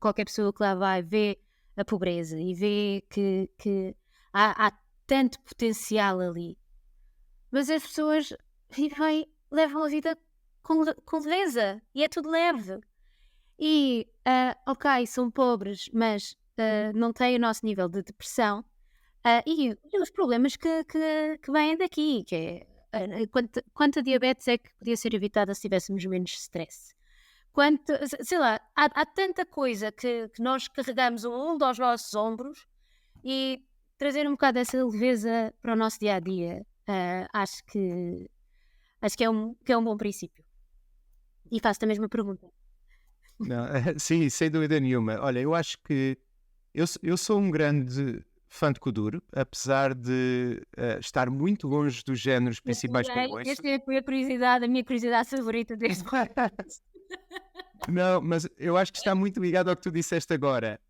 qualquer pessoa que lá vai vê a pobreza e vê que há tanto potencial ali. Mas as pessoas vivem, levam a vida com leveza e é tudo leve. E, ok, são pobres, mas não têm o nosso nível de depressão. E os problemas que vêm daqui, que é quanta diabetes é que podia ser evitada se tivéssemos menos stress? Sei lá, há tanta coisa que nós carregamos o mundo aos nossos ombros, e trazer um bocado dessa leveza para o nosso dia a dia, acho que é um bom princípio. E faço a mesma pergunta. Não, sim, sem dúvida nenhuma. Olha, eu acho que eu sou um grande fã de Kuduro, apesar de estar muito longe dos géneros Eu principais que eu também, ouço. esta é a minha curiosidade favorita desde. Não, mas eu acho que está muito ligado ao que tu disseste agora,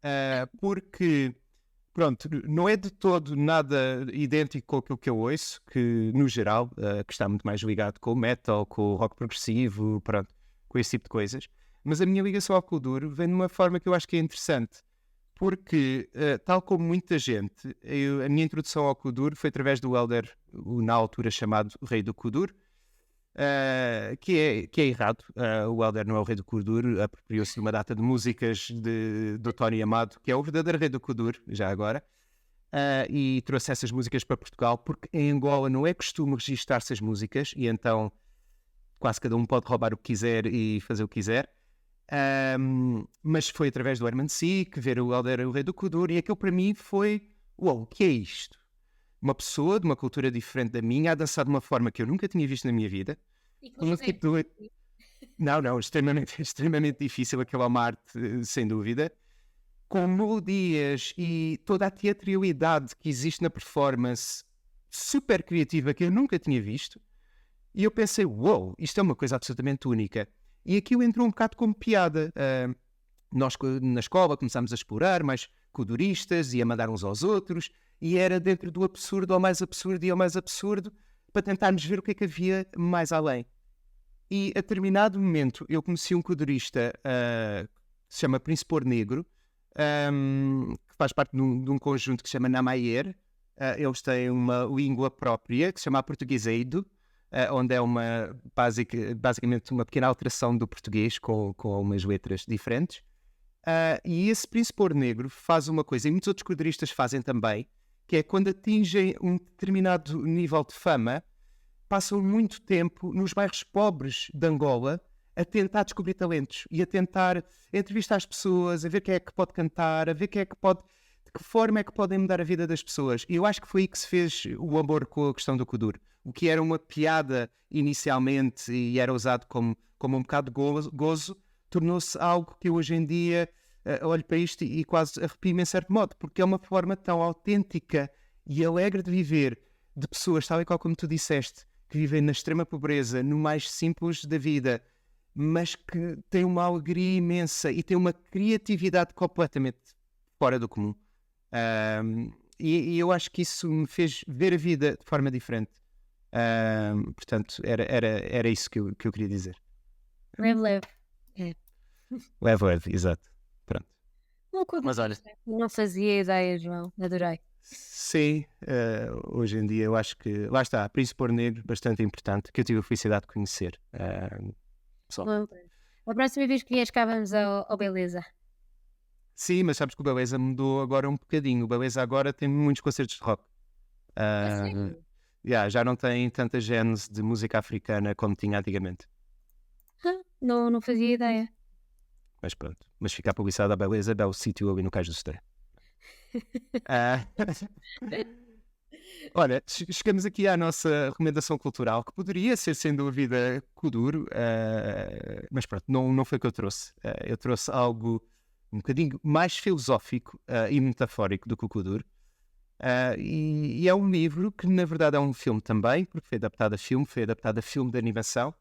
porque, pronto, não é de todo nada idêntico com aquilo que eu ouço, que no geral, que está muito mais ligado com o metal, com o rock progressivo, pronto, com esse tipo de coisas. Mas a minha ligação ao Kuduro vem de uma forma que eu acho que é interessante, porque, tal como muita gente, a minha introdução ao Kuduro foi através do Elder, na altura chamado Rei do Kuduro, que é errado. O Elder não é o rei do Kuduro, apropriou-se de uma data de músicas do Tony Amado, que é o verdadeiro rei do Kuduro, já agora, e trouxe essas músicas para Portugal, porque em Angola não é costume registar-se as músicas, e então quase cada um pode roubar o que quiser e fazer o que quiser. Mas foi através do Herman Sick, ver o Elder, o rei do Kuduro, e aquilo para mim foi: uau, o que é isto? Uma pessoa de uma cultura diferente da minha a dançar de uma forma que eu nunca tinha visto na minha vida. E que Um você tipo de... Não, extremamente difícil, aquela uma arte, sem dúvida. Com melodias e toda a teatralidade que existe na performance, super criativa, que eu nunca tinha visto. E eu pensei, uau, isto é uma coisa absolutamente única. E aquilo entrou um bocado como piada. Nós na escola começámos a explorar mais kuduristas e a mandar uns aos outros, e era dentro do absurdo ao mais absurdo e ao mais absurdo, para tentarmos ver o que é que havia mais além. E a determinado momento eu conheci um kudurista que se chama Príncipe Ouro Negro, que faz parte de um conjunto que se chama Namayer. Eles têm uma língua própria que se chama Portugueseido, onde é basicamente uma pequena alteração do português com algumas letras diferentes. E esse Príncipe Ouro Negro faz uma coisa, e muitos outros kuduristas fazem também, que é quando atingem um determinado nível de fama, passam muito tempo nos bairros pobres de Angola a tentar descobrir talentos e a tentar entrevistar as pessoas, a ver quem é que pode cantar, a ver quem é que pode, de que forma é que podem mudar a vida das pessoas. E eu acho que foi aí que se fez o amor com a questão do Kuduro. O que era uma piada inicialmente e era usado como um bocado de gozo, tornou-se algo que eu hoje em dia olho para isto e quase arrepio-me em certo modo, porque é uma forma tão autêntica e alegre de viver, de pessoas, tal e qual como tu disseste, que vivem na extrema pobreza, no mais simples da vida, mas que têm uma alegria imensa e têm uma criatividade completamente fora do comum. E eu acho que isso me fez ver a vida de forma diferente. Portanto, era isso que eu queria dizer. leve. Leve, exato. Pronto. Mas olha, não fazia ideia, João. Adorei. Sim, hoje em dia eu acho que, lá está, Príncipe Ouro Negro, bastante importante, que eu tive a felicidade de conhecer. Bom, a próxima vez que vies cá vamos ao Beleza. Sim, mas sabes que o Beleza mudou agora um bocadinho. O Beleza agora tem muitos concertos de rock. Já não tem tanta gênese de música africana como tinha antigamente. Não fazia ideia. Mas pronto, mas fica a publicidade da Beleza, é belo sítio ali no Cais do Sodré. Olha, chegamos aqui à nossa recomendação cultural, que poderia ser sem dúvida Kuduro, mas pronto, não foi o que eu trouxe. Eu trouxe algo um bocadinho mais filosófico e metafórico do que o Kuduro. E é um livro que na verdade é um filme também, porque foi adaptado a filme de animação.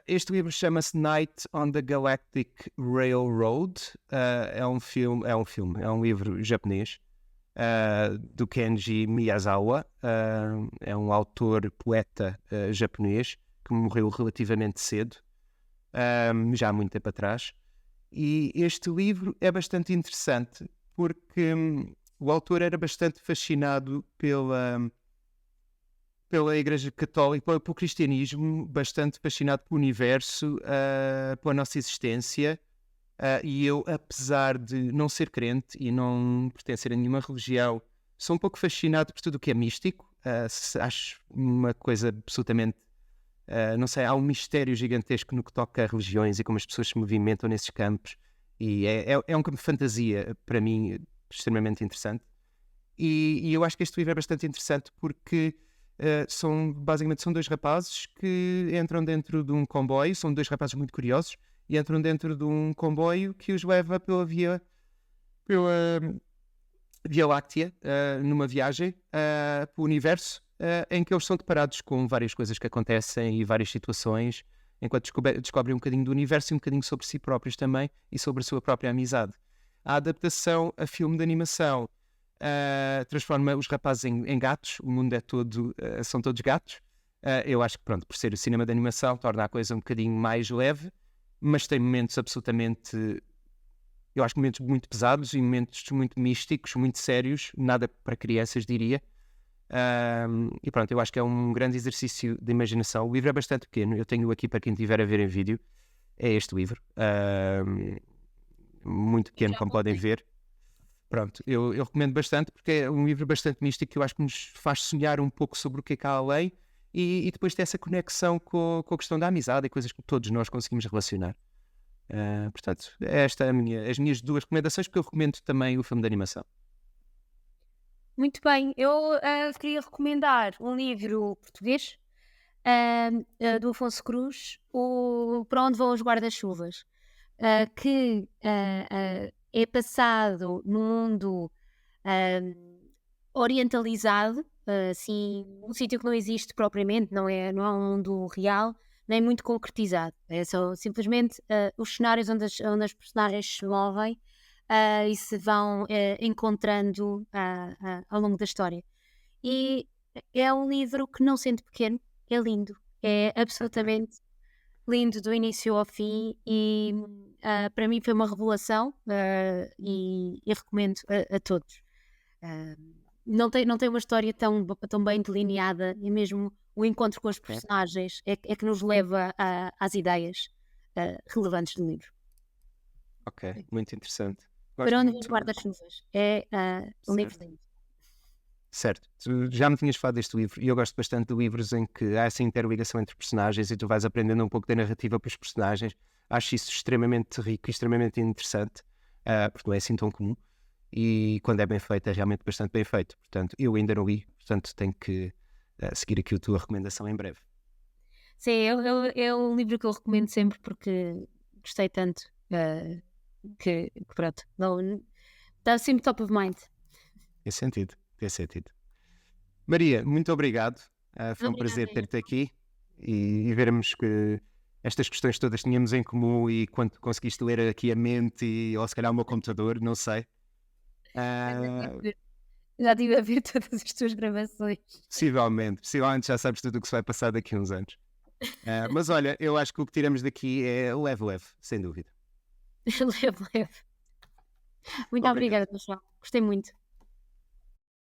Este livro chama-se Night on the Galactic Railroad. É um livro japonês do Kenji Miyazawa. É um autor, poeta japonês que morreu relativamente cedo, já há muito tempo atrás. E este livro é bastante interessante porque o autor era bastante fascinado pela Igreja Católica, pelo cristianismo, bastante fascinado pelo universo, pela nossa existência. E eu, apesar de não ser crente e não pertencer a nenhuma religião, sou um pouco fascinado por tudo o que é místico. Acho uma coisa absolutamente... não sei, há um mistério gigantesco no que toca a religiões e como as pessoas se movimentam nesses campos. E é um campo de fantasia, para mim, extremamente interessante. E eu acho que este livro é bastante interessante porque... basicamente são dois rapazes que entram dentro de um comboio, são dois rapazes muito curiosos, e entram dentro de um comboio que os leva pela Via Láctea, numa viagem pelo universo, em que eles são deparados com várias coisas que acontecem e várias situações, enquanto descobrem um bocadinho do universo e um bocadinho sobre si próprios também e sobre a sua própria amizade. A adaptação a filme de animação transforma os rapazes em gatos, o mundo é todo, são todos gatos. Eu acho que, pronto, por ser o cinema de animação, torna a coisa um bocadinho mais leve, mas tem momentos absolutamente, eu acho que momentos muito pesados e momentos muito místicos, muito sérios, nada para crianças, diria. E pronto, eu acho que é um grande exercício de imaginação. O livro é bastante pequeno, eu tenho aqui para quem estiver a ver em vídeo, é este livro, muito pequeno, Já como podem voltei. ver. Pronto, eu recomendo bastante porque é um livro bastante místico que eu acho que nos faz sonhar um pouco sobre o que é que há além e depois ter essa conexão com a questão da amizade e coisas que todos nós conseguimos relacionar. Portanto, esta é as minhas duas recomendações, porque eu recomendo também o filme de animação. Muito bem, eu queria recomendar um livro português do Afonso Cruz, o Para Onde Vão os Guarda-Chuvas, que é passado num mundo orientalizado, assim, um sítio que não existe propriamente, não é um mundo real, nem muito concretizado. É só simplesmente os cenários onde as personagens se movem e se vão encontrando ao longo da história. E é um livro que, não sendo pequeno, é lindo. É absolutamente lindo do início ao fim e para mim foi uma revelação e recomendo a todos. Ah, não tem uma história tão bem delineada e mesmo o encontro com os É. personagens é que nos leva às ideias relevantes do livro. Ok, muito interessante. Gosto Para onde vão os muito. guarda-chuvas? É um livro Certo. lindo. Certo, tu já me tinhas falado deste livro e eu gosto bastante de livros em que há essa interligação entre personagens e tu vais aprendendo um pouco da narrativa para os personagens. Acho isso extremamente rico e extremamente interessante, porque não é assim tão comum e quando é bem feito é realmente bastante bem feito. Portanto, eu ainda não li, portanto tenho que seguir aqui a tua recomendação em breve. Sim, é um livro que eu recomendo sempre porque gostei tanto que pronto, está sempre top of mind. Tem sentido, tem sentido. Maria, muito obrigado. Foi um Obrigada, prazer eu. ter-te aqui e vermos que estas questões todas tínhamos em comum e quando conseguiste ler aqui a mente ou se calhar o meu computador, não sei. Ah, Já estive a ver todas as tuas gravações. possivelmente já sabes tudo o que se vai passar daqui a uns anos. Mas olha, eu acho que o que tiramos daqui é leve, sem dúvida. Leve, leve. Muito Obrigado. obrigada, pessoal. Gostei muito.